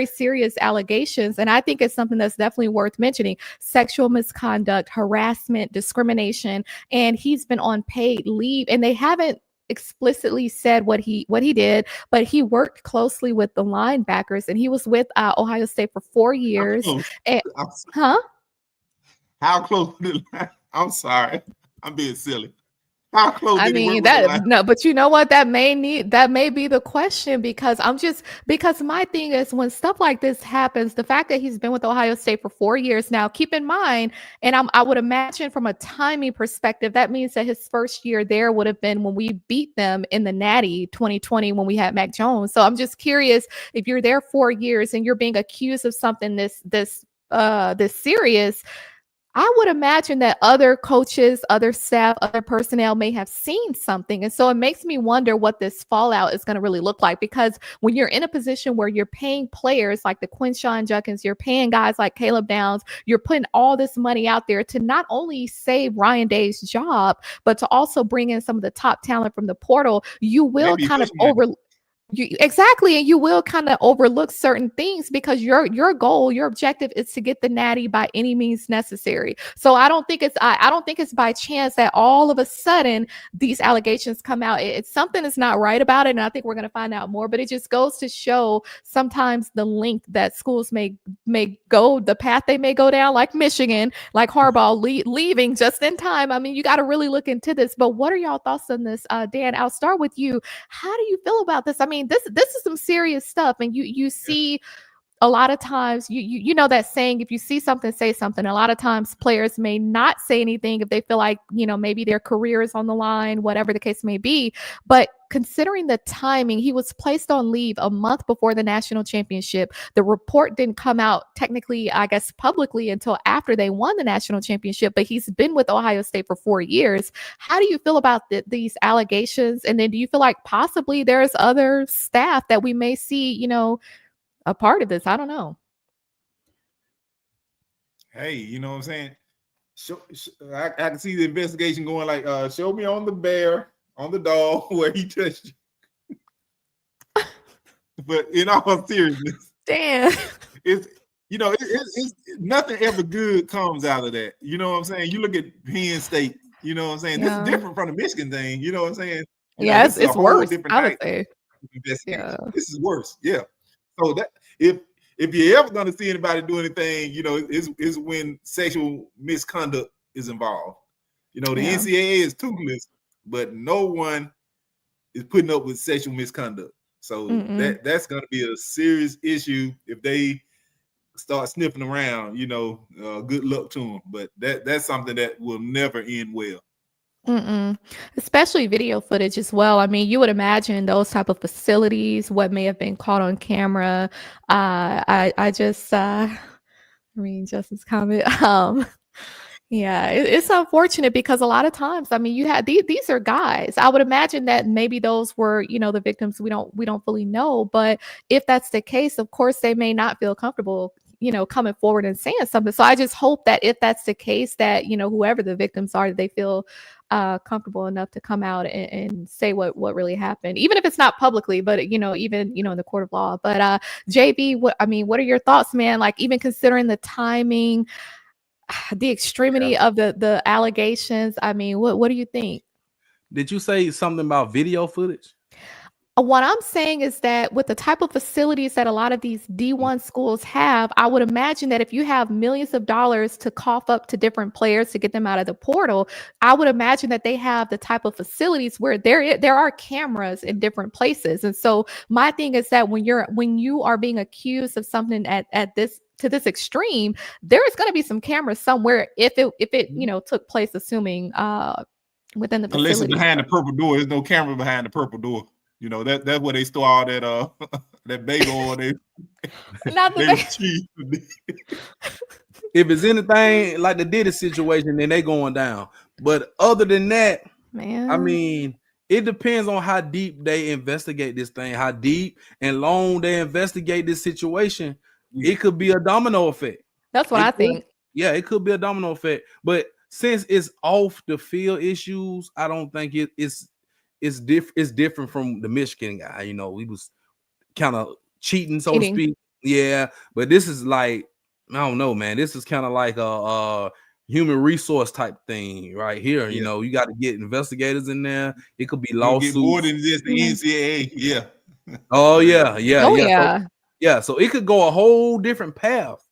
serious allegations. And I think it's something that's definitely worth mentioning: sexual misconduct, harassment, discrimination. And he's been on paid leave, and they haven't explicitly said what he did, but he worked closely with the linebackers, and he was with Ohio State for 4 years. How close? I'm sorry, I'm being silly. How close I did he mean work with the line? no, but you know what? That may be the question because because my thing is when stuff like this happens, the fact that he's been with Ohio State for 4 years now, keep in mind, and I would imagine from a timing perspective, that means that his first year there would have been when we beat them in the Natty 2020 when we had Mac Jones. So I'm just curious if you're there 4 years and you're being accused of something this serious. I would imagine that other coaches, other staff, other personnel may have seen something. And so it makes me wonder what this fallout is going to really look like. Because when you're in a position where you're paying players like the Quinshon Judkins, you're paying guys like Caleb Downs, you're putting all this money out there to not only save Ryan Day's job, but to also bring in some of the top talent from the portal, you will kind of exactly, and you will kind of overlook certain things because your goal, your objective is to get the Natty by any means necessary. So I don't think it's by chance that all of a sudden these allegations come out. It's something is not right about it, and I think we're going to find out more. But it just goes to show sometimes the length that schools may go, the path they may go down, like Michigan, like Harbaugh leaving just in time. I mean, you got to really look into this. But what are y'all thoughts on this, Dan? I'll start with you. How do you feel about this? I mean, this is some serious stuff, and you see a lot of times you know that saying, if you see something, say something. A lot of times players may not say anything if they feel like, maybe their career is on the line, whatever the case may be. But considering the timing, he was placed on leave a month before the national championship. The report didn't come out technically, I guess, publicly until after they won the national championship, but he's been with Ohio State for 4 years. How do you feel about these allegations? And then do you feel like possibly there's other staff that we may see, a part of this? I don't know. Hey, you know what I'm saying? I can see the investigation going like, show me on the bear, on the dog where he touched you. But in all seriousness, damn, it's nothing ever good comes out of that. You know what I'm saying? You look at Penn State, you know what I'm saying? This is different from the Michigan thing, you know what I'm saying? Yes, it's worse. I would say. Yeah. This is worse. Yeah. So that if you're ever going to see anybody do anything, is when sexual misconduct is involved. The NCAA is toothless, but no one is putting up with sexual misconduct. So that's going to be a serious issue if they start sniffing around. Good luck to them. But that's something that will never end well. Especially video footage as well. I mean, you would imagine those type of facilities, what may have been caught on camera. I just reading Justin's comment. Yeah, it's unfortunate because a lot of times, I mean, you had these are guys. I would imagine that maybe those were, the victims. We don't fully know, but if that's the case, of course, they may not feel comfortable, coming forward and saying something. So I just hope that if that's the case, that whoever the victims are, they feel comfortable enough to come out and say what really happened, even if it's not publicly, but even in the court of law. But JB, what are your thoughts, man? Like, even considering the timing, the extremity of the allegations. I mean, what do you think? Did you say something about video footage? What I'm saying is that with the type of facilities that a lot of these D1 schools have, I would imagine that if you have millions of dollars to cough up to different players to get them out of the portal, I would imagine that they have the type of facilities where there are cameras in different places. And so my thing is that when you are being accused of something at this to this extreme, there is going to be some cameras somewhere if it took place, assuming within the facility. Unless it's behind the purple door, there's no camera behind the purple door. That's where they store all that that bagel oil. Not the cheese. If it's anything like the Diddy situation, then they going down. But other than that, man, I mean, it depends on how deep they investigate this thing, how deep and long they investigate this situation. It could be a domino effect. That's what I think. Yeah, it could be a domino effect. But since it's off the field issues, I don't think it's different from the Michigan guy. He was kind of cheating, so to speak. Yeah, but this is like, I don't know, man. This is kind of like a human resource type thing right here. Yeah. You got to get investigators in there. It could be lawsuits. Get more than just the NCAA. Yeah. Oh yeah. Yeah. So it could go a whole different path.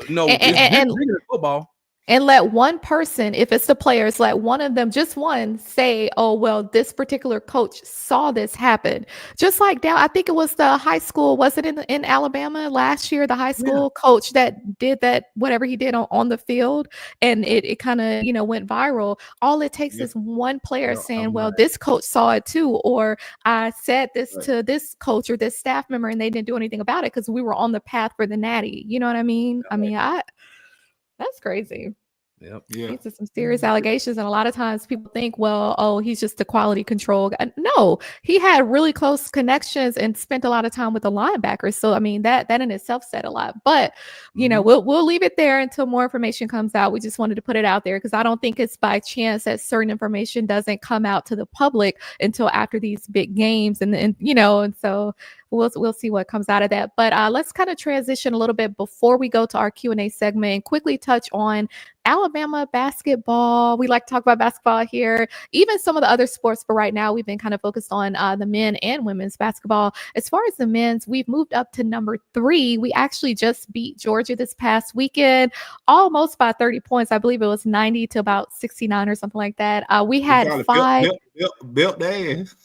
No, it's bigger than football. And let one person, if it's the players, let one of them, just one, say, oh, well, this particular coach saw this happen. Just like now, I think it was the high school, was it in Alabama last year, the high school coach that did that, whatever he did on the field, and it kind of, went viral. All it takes is one player saying, well, this coach saw it too, or I said this to this coach or this staff member, and they didn't do anything about it because we were on the path for the natty. You know what I mean? That's crazy. Yep. Yeah. These are some serious allegations. And a lot of times people think, well, oh, he's just a quality control guy. No, he had really close connections and spent a lot of time with the linebackers. So, I mean, that in itself said a lot. But, we'll leave it there until more information comes out. We just wanted to put it out there because I don't think it's by chance that certain information doesn't come out to the public until after these big games. And so we'll see what comes out of that. But let's kind of transition a little bit before we go to our Q&A segment and quickly touch on Alabama basketball. We like to talk about basketball here, even some of the other sports, but right now we've been kind of focused on the men and women's basketball. As far as the men's, we've moved up to number 3. We actually just beat Georgia this past weekend, almost by 30 points. I believe it was 90 to about 69 or something like that. We had 5. Belt the ass.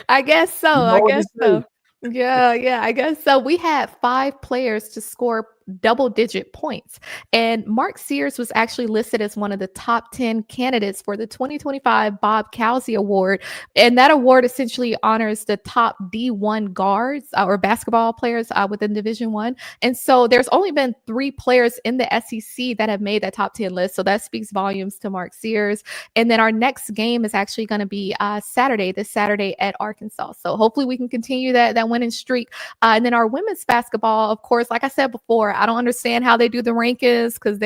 I guess so. Yeah, I guess so. We had 5 players to score double-digit points, and Mark Sears was actually listed as one of the top 10 candidates for the 2025 Bob Cousy Award, and that award essentially honors the top D1 guards or basketball players within Division I. And so there's only been 3 players in the SEC that have made that top 10 list, so that speaks volumes to Mark Sears. And then our next game is actually going to be this Saturday at Arkansas, so hopefully we can continue that winning streak. And then our women's basketball, of course, like I said before, I don't understand how they do the rankings because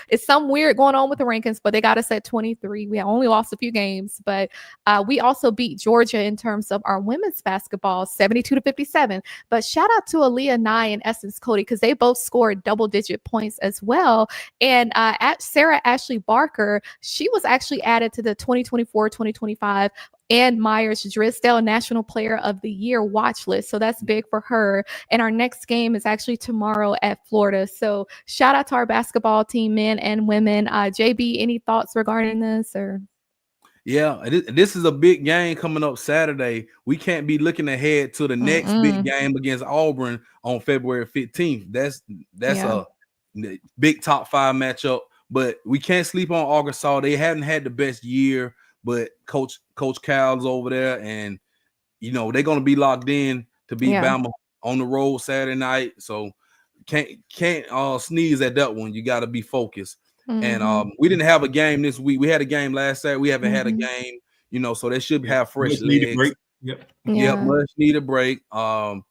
it's some weird going on with the rankings, but they got us at 23. We only lost a few games, but we also beat Georgia in terms of our women's basketball, 72-57. But shout out to Aaliyah Nye and Essence Cody because they both scored double-digit points as well. And at Sarah Ashley Barker, she was actually added to the 2024-2025 and Myers Drisdale National Player of the Year watch list. So that's big for her. And our next game is actually tomorrow at Florida. So shout out to our basketball team, men and women. JB, any thoughts regarding this? Or yeah, this is a big game coming up Saturday. We can't be looking ahead to the next big game against Auburn on February 15th. That's a big top 5 matchup. But we can't sleep on Arkansas. They haven't had the best year. But Coach Cal's over there, and they're gonna be locked in to beat Bama on the road Saturday night. So can't sneeze at that one. You got to be focused. And we didn't have a game this week. We had a game last Saturday. We haven't had a game. So they should have fresh legs. Break. Yep, much needed break. But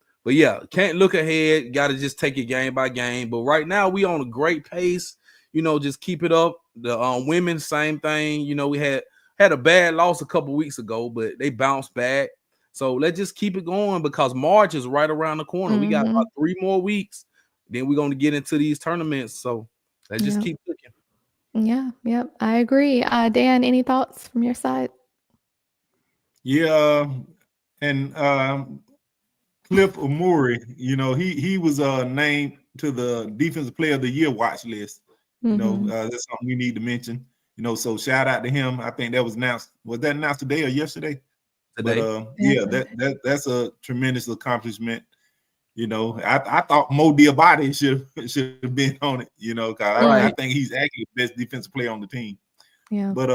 can't look ahead. Got to just take it game by game. But right now we on a great pace. Just keep it up. The women, same thing. We had a bad loss a couple weeks ago, but they bounced back. So let's just keep it going because March is right around the corner. We got about 3 more weeks. Then we're going to get into these tournaments. So let's just keep looking. Yeah, yep, I agree. Dan, any thoughts from your side? Yeah, and Cliff Omori, he was named to the Defensive Player of the Year watch list. That's something we need to mention. So shout out to him. I think that was announced. Was that announced today or yesterday? Today. But that's a tremendous accomplishment. I thought Mo Diabate should have been on it. Because I think he's actually the best defensive player on the team. Yeah. But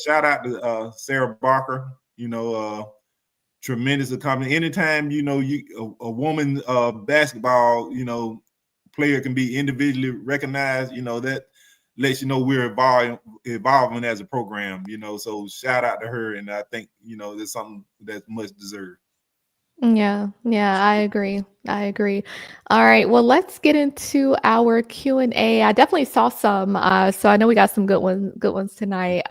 shout out to Sarah Barker. Tremendous accomplishment. Anytime a woman basketball player can be individually recognized. That lets we're evolving as a program, so shout out to her. And I think, there's something that's much deserved. Yeah, I agree. All right, well, let's get into our Q&A. I definitely saw some, so I know we got some good ones tonight.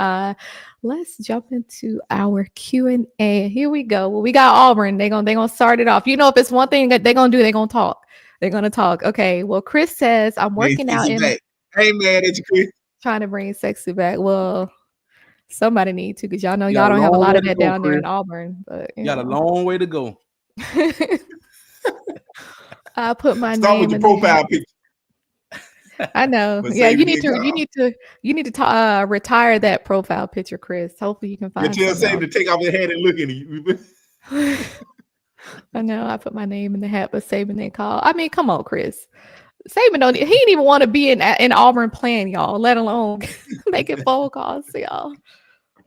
Let's jump into our Q&A. Here we go. Well, we got Auburn. They're gonna start it off. If it's one thing that they're gonna do, they're gonna talk. Okay, well, Chris says, I'm working out in... Hey, man, it's Chris. Trying to bring sexy back. Well, somebody need to, because y'all know y'all don't have a lot of that down there in Auburn. But you got a long way to go. I put my Start name with your profile picture. I know. But Yeah, Saban you need didn't to you call. need to you need to retire that profile picture, Chris. Hopefully you can You find tell something Saban to take off his hat and look at you. else. I know. I put my name in the hat, but Saban didn't call. I mean, come on, Chris. Saban don't. He didn't even want to be in Auburn playing, y'all. Let alone making phone calls to y'all.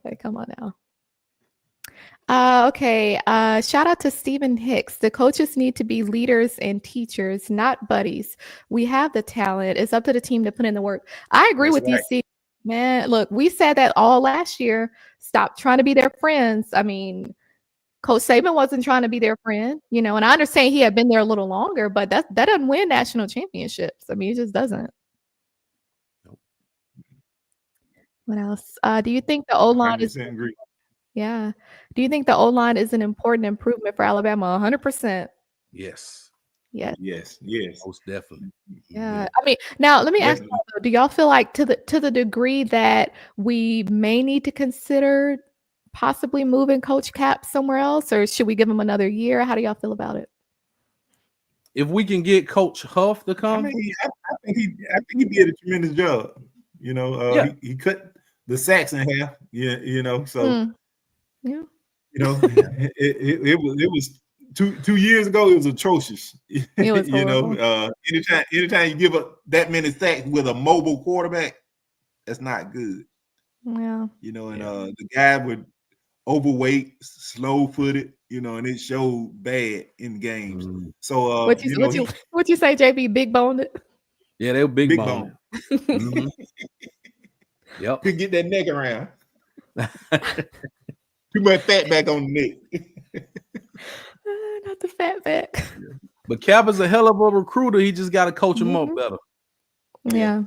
Like, come on now. Okay. Shout out to Stephen Hicks. The coaches need to be leaders and teachers, not buddies. We have the talent. It's up to the team to put in the work. I agree That's with you, right. Steve. Man, look, we said that all last year. Stop trying to be their friends. I mean, Coach Saban wasn't trying to be their friend, and I understand he had been there a little longer, but that doesn't win national championships. I mean, it just doesn't. What else? Do you think the O-line is 100% agree. Yeah. Do you think the O-line is an important improvement for Alabama? 100%. Yes, Yes. Yes. most definitely. Yeah. I mean, now let me ask Definitely. y'all though, do y'all feel like to the degree that we may need to consider possibly moving Coach Cap somewhere else, or should we give him another year? How do y'all feel about it? If we can get Coach Huff to I come, mean, I think he did a tremendous job. Yeah. He cut the sacks in half. Yeah, so Yeah. it was 2 years ago. It was atrocious. It was horrible. Anytime you give up that many sacks with a mobile quarterback, that's not good. Yeah. The guy would overweight, slow-footed, and it showed bad in games. So What you say, JB? Big boned it? Yeah, they were big big bone. bone. Mhm. Yep. Could get that neck around. Too much fat back on the neck. Not the fat back. But Cap is a hell of a recruiter. He just got to coach him up better. Yeah.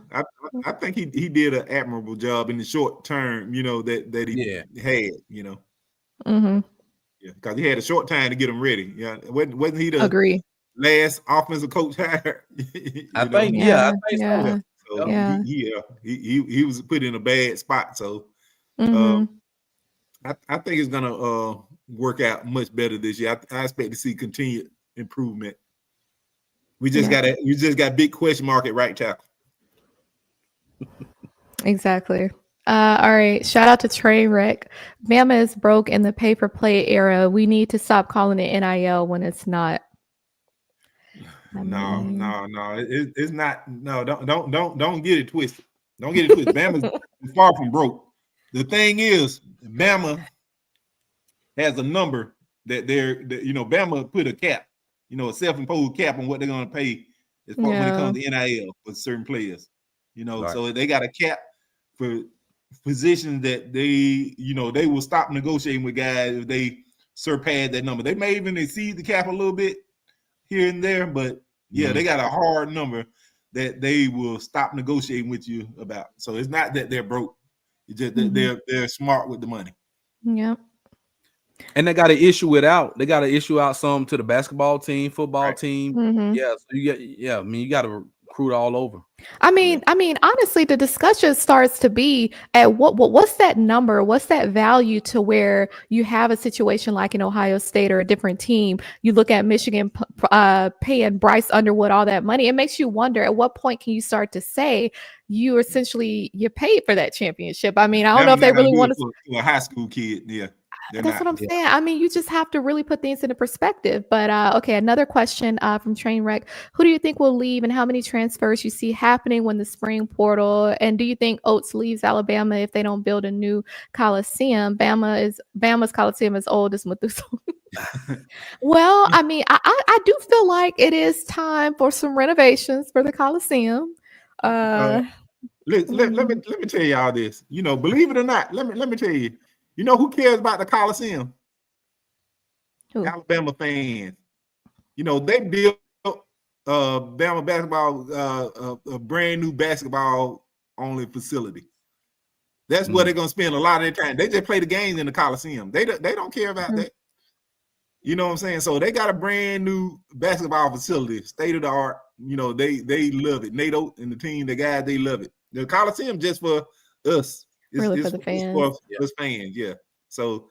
I think he did an admirable job in the short term, that he had, Mm-hmm. Yeah, because he had a short time to get him ready. Yeah, wasn't he the Agree. last offensive coach hired? I think so. So Yeah. he was put in a bad spot. So Mm-hmm. I think it's gonna work out much better this year. I expect to see continued improvement. We just got big question mark at right tackle. Exactly. All right. Shout out to Trainwreck. Bama is broke in the pay-for-play era. We need to stop calling it NIL when it's not. No. It's not. No, don't get it twisted. Don't get it twisted. Bama's far from broke. The thing is, Bama has a number that Bama put a cap, a self-imposed cap on what they're going to pay as far when it comes to NIL for certain players. Right. So they got a cap for positions that they will stop negotiating with guys if they surpass that number. They may even exceed the cap a little bit here and there, but they got a hard number that they will stop negotiating with you about. So it's not that they're broke. It's just that they're smart with the money. Yep. And they got to issue it out. They got to issue out some to the basketball team, football team. Mm-hmm. Yeah. So I mean, you got to recruit all over. I mean, honestly, the discussion starts to be at what's that number? What's that value to where you have a situation like in Ohio State or a different team? You look at Michigan paying Bryce Underwood all that money. It makes you wonder at what point can you start to say you paid for that championship? I mean, I don't know if they really want to a high school kid. Yeah. That's what I'm saying. I mean, you just have to really put things into perspective. But okay, another question from Trainwreck. Who do you think will leave and how many transfers you see happening when the spring portal? And do you think Oates leaves Alabama if they don't build a new Coliseum? Bama's Coliseum is old as Methuselah. Well, I mean, I do feel like it is time for some renovations for the Coliseum. Let me tell y'all this. Believe it or not, let me tell you. You know who cares about the Coliseum? Who? Alabama fans. They built Bama basketball, a brand new basketball only facility. That's where they're gonna spend a lot of their time. They just play the games in the Coliseum. They don't care about that. You know what I'm saying? So they got a brand new basketball facility, state of the art. They love it. Nate Oates and the team, the guys, they love it. The Coliseum just for us. Really for the fans. For us fans, yeah. So,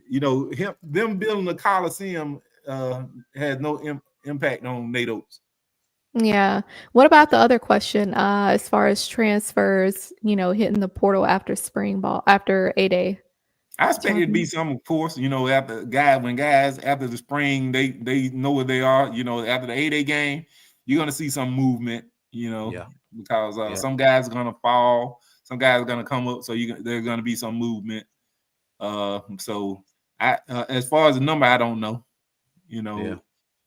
them building the Coliseum has no impact on Nate Oates. Yeah. What about the other question? As far as transfers, hitting the portal after spring ball, after A-Day. I expect it to be some, of course, after guys after the spring, they know where they are, after the 8-day game, you're gonna see some movement, because some guys are gonna fall, some guys are gonna come up, so there's gonna be some movement. So I as far as the number, I don't know.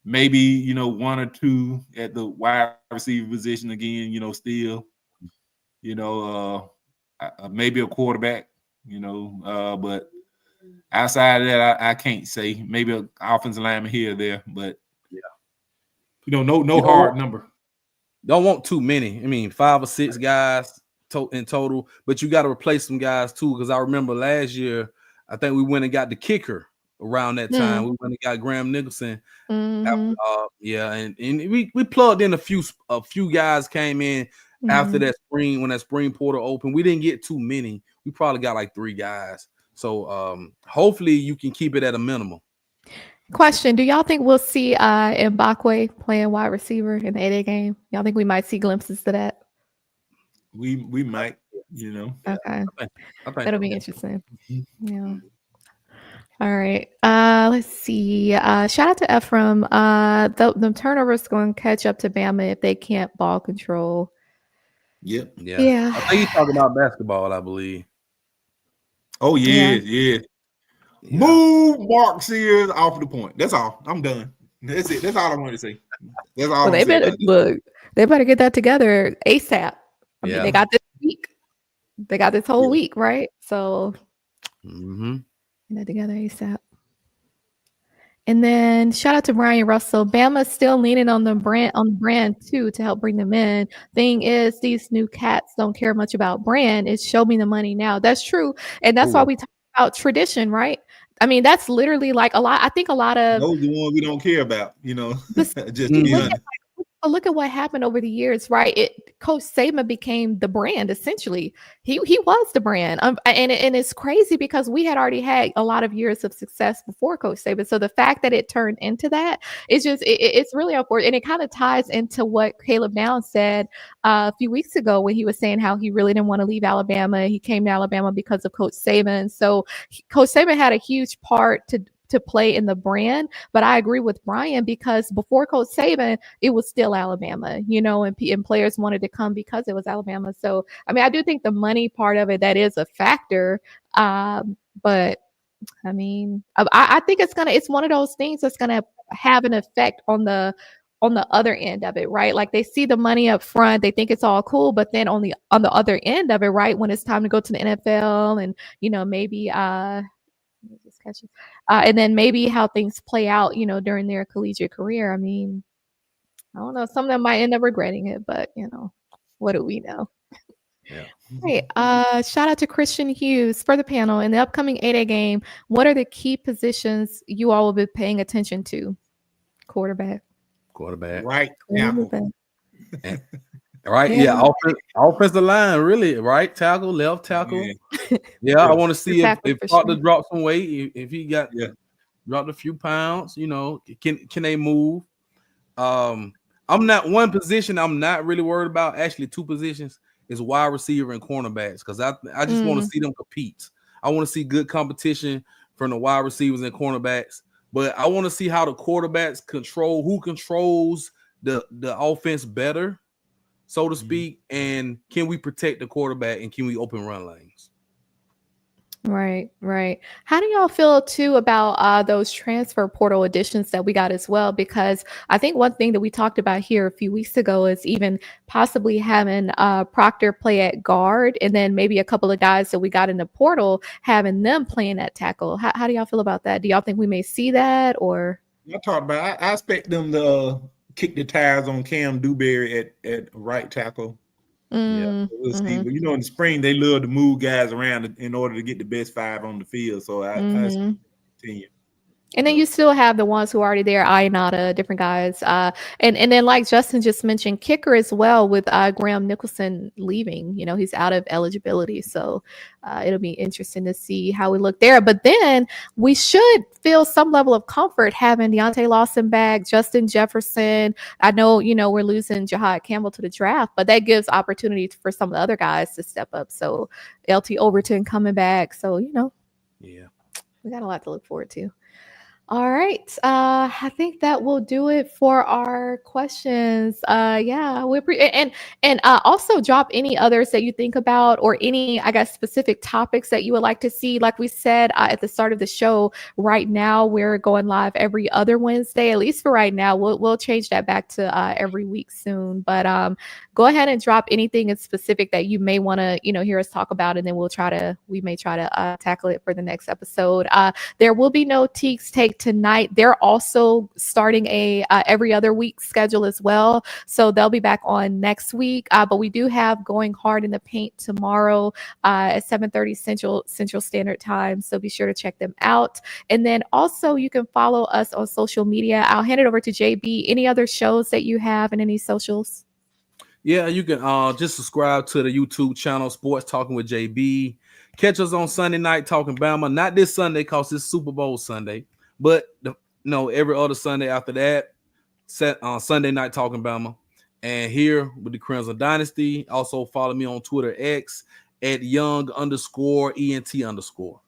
Maybe one or two at the wide receiver position again, still, maybe a quarterback, but outside of that, I can't say. Maybe an offensive lineman here or there, but no hard number. Don't want too many. I mean, 5 or 6 guys in total, but you got to replace some guys too. Because I remember last year, I think we went and got the kicker around that time. We went and got Graham Nicholson. Mm-hmm. And we plugged in a few guys came in after that spring, when that spring portal opened. We didn't get too many. We probably got like 3 guys. So hopefully you can keep it at a minimum. Question: do y'all think we'll see Mbakwe playing wide receiver in the 8-day game? Y'all think we might see glimpses of that? We might, Okay. I think That'll be interesting. Yeah. All right. Let's see. Shout out to Ephraim. The turnovers going to catch up to Bama if they can't ball control. Yep. Yeah. I think he's talking about basketball, I believe. Oh yeah. Move Mark Sears off the point. That's all. I'm done. That's it. That's all I wanted to say. That's all. They better get that together ASAP. I mean, they got this week. They got this whole week, right? So get that together ASAP. And then shout out to Brian Russell. Bama's still leaning on the brand too to help bring them in. Thing is, these new cats don't care much about brand. It's show me the money now. That's true, and that's why we talk about tradition, right? I mean, that's literally like a lot. I think a lot of those are the ones we don't care about, just to be honest. Look at what happened over the years, right? Coach Saban became the brand essentially. He was the brand, and it's crazy because we had already had a lot of years of success before Coach Saban. So the fact that it turned into that is just it's really unfortunate, and it kind of ties into what Caleb Downs said a few weeks ago when he was saying how he really didn't want to leave Alabama. He came to Alabama because of Coach Saban. So Coach Saban had a huge part to play in the brand. But I agree with Brian because before Coach Saban, it was still Alabama, and players wanted to come because it was Alabama. So, I mean, I do think the money part of it, that is a factor. But I mean, I think it's one of those things that's going to have an effect on the other end of it, right? Like they see the money up front, they think it's all cool, but then on the other end of it, right, when it's time to go to the NFL and, maybe and then maybe how things play out, during their collegiate career. I mean, I don't know. Some of them might end up regretting it, but what do we know? Yeah. Hey, shout out to Christian Hughes for the panel. In the upcoming 8-day game, what are the key positions you all will be paying attention to? Quarterback. Right. Right. Yeah. Offensive line, really. Right tackle, left tackle. Yeah. I want to see if Proctor dropped some weight. If he got dropped a few pounds, can they move? I'm not one position I'm not really worried about. Actually, 2 positions is wide receiver and cornerbacks because I just want to see them compete. I want to see good competition from the wide receivers and cornerbacks. But I want to see how the quarterbacks who controls the offense better, so to speak, and can we protect the quarterback and can we open run lanes? Right. How do y'all feel too about those transfer portal additions that we got as well? Because I think one thing that we talked about here a few weeks ago is even possibly having Proctor play at guard, and then maybe a couple of guys that we got in the portal having them playing at tackle. How do y'all feel about that? Do y'all think we may see that, or? I expect them to kick the tires on Cam Dewberry at right tackle. We'll see. But in the spring they love to move guys around in order to get the best 5 on the field. So I continue. And then you still have the ones who are already there, Ionata, different guys. And then like Justin just mentioned, kicker as well with Graham Nicholson leaving. You know, he's out of eligibility. So it'll be interesting to see how we look there. But then we should feel some level of comfort having Deontay Lawson back, Justin Jefferson. I know, you know, we're losing Jahad Campbell to the draft, but that gives opportunities for some of the other guys to step up. So LT Overton coming back. So, you know, Yeah. we got a lot to look forward to. All right. I think that will do it for our questions. Yeah, we and also drop any others that you think about or any, I guess, specific topics that you would like to see. Like we said at the start of the show, right now we're going live every other Wednesday, at least for right now. We'll change that back to every week soon. But go ahead and drop anything in specific that you may want to, you know, hear us talk about, and then we may try to tackle it for the next episode. There will be no Teeks Take tonight. They're also starting a every other week schedule as well, so they'll be back on next week. But we do have Going Hard in the Paint tomorrow at 7:30 Central Standard Time, so be sure to check them out. And then also you can follow us on social media. I'll hand it over to JB. Any other shows that you have and any socials? Yeah, you can just subscribe to the YouTube channel Sports Talking with JB. Catch us on Sunday night talking Bama. Not this Sunday because it's Super Bowl Sunday, but every other Sunday after that, Sunday night talking Bama. And here with the Crimson Dynasty, also follow me on Twitter X at young_ENT_.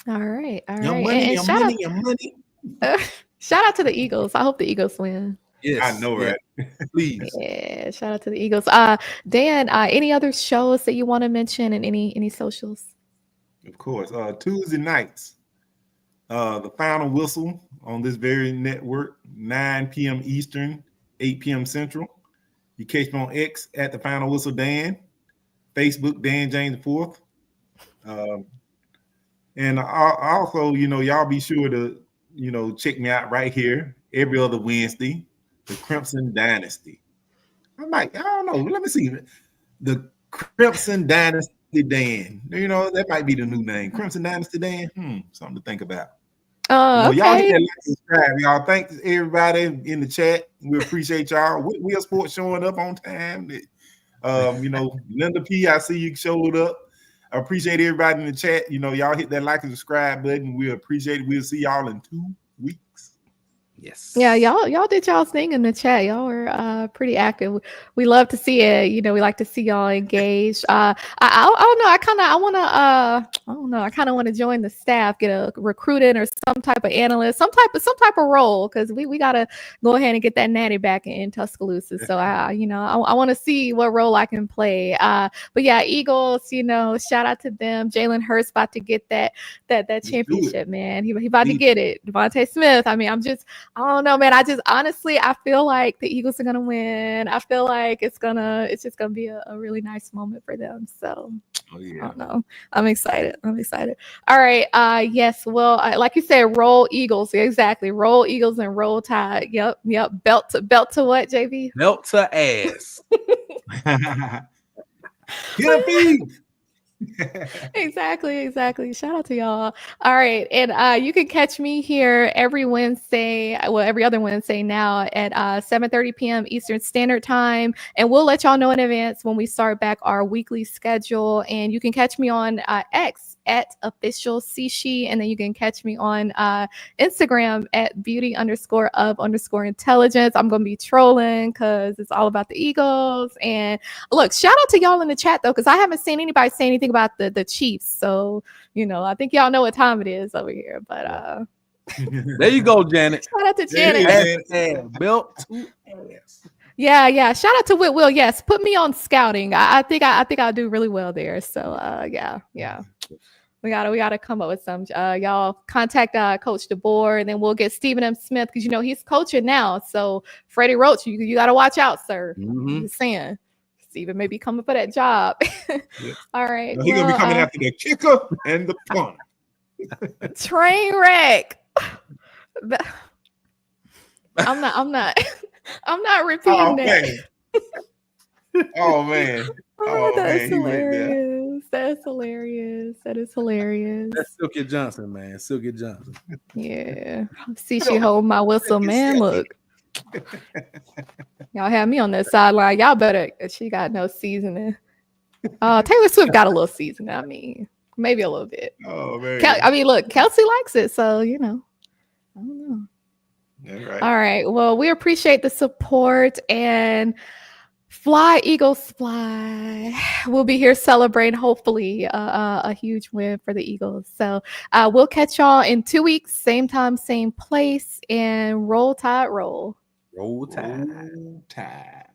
All right. Your money, your money, your money. Shout out to the Eagles. I hope the Eagles win. Yes, I know, right? Please. Yeah, shout out to the Eagles. Dan, any other shows that you want to mention and any socials? Of course. Tuesday nights, the final whistle on this very network, 9 p.m. Eastern, 8 p.m. Central. You catch me on X at the final whistle Dan, Facebook Dan James IV. And also, y'all be sure to, check me out right here every other Wednesday, the Crimson Dynasty. I don't know. Let me see. The Crimson Dynasty Dan. That might be the new name. Crimson Dynasty Dan. Something to think about. Okay. Y'all hit that like and subscribe. Y'all, thanks everybody in the chat. We appreciate y'all. We are sports showing up on time. Linda P, I see you showed up. I appreciate everybody in the chat. Y'all hit that like and subscribe button. We appreciate it. We'll see y'all in 2 weeks. Yes. Yeah, y'all did y'all's thing in the chat. Y'all were pretty active. We love to see it. We like to see y'all engaged. I don't know. I kind of want to join the staff, get a recruiting or some type of analyst, some type of role, because we gotta go ahead and get that natty back in Tuscaloosa. So I want to see what role I can play. But yeah, Eagles. Shout out to them. Jalen Hurts about to get that championship, man. He about to get it. Devontae Smith. I mean, I don't know, man. I feel like the Eagles are gonna win. I feel like it's just gonna be a really nice moment for them. So I don't know. I'm excited. All right. Yes. Well, like you said, roll Eagles. Yeah, exactly. Roll Eagles and roll Tide. Yep. Belt to what, JV? Belt to ass. Get a feed. Exactly. Shout out to y'all. All right. And you can catch me here every other Wednesday now at 7:30 p.m. Eastern Standard Time. And we'll let y'all know in advance when we start back our weekly schedule. And you can catch me on X at official C'Chi, and then you can catch me on Instagram at beauty_of_intelligence. I'm gonna be trolling because it's all about the Eagles. And look, shout out to y'all in the chat though, because I haven't seen anybody say anything about the Chiefs. So I think y'all know what time it is over here. But there you go, Janet. Shout out to Janet. Belt to ass. Yeah. Shout out to Will. Yes, put me on scouting. I think I'll do really well there. So yeah. We gotta come up with some. Y'all contact Coach DeBoer, and then we'll get Stephen M. Smith because he's coaching now. So Freddie Roach, you gotta watch out, sir. I'm just saying, Stephen may be coming for that job. Yeah. All right, he's gonna be coming after the kicker and the punt. Train wreck. I'm not repeating that. Oh man. Oh, that's man. hilarious. That's hilarious. That is hilarious. That's Silky Johnson, man. Silky Johnson. Yeah. See, she hold my whistle, man. Look. Y'all have me on that sideline. Y'all better. She got no seasoning. Taylor Swift got a little seasoning. I mean, maybe a little bit. Oh man. Look, Kelsey likes it, so I don't know. Right. All right. Well, we appreciate the support and fly, Eagles, fly. We'll be here celebrating, hopefully, a huge win for the Eagles. So we'll catch y'all in 2 weeks, same time, same place, and roll tide, roll. Roll Tide. Roll Tide.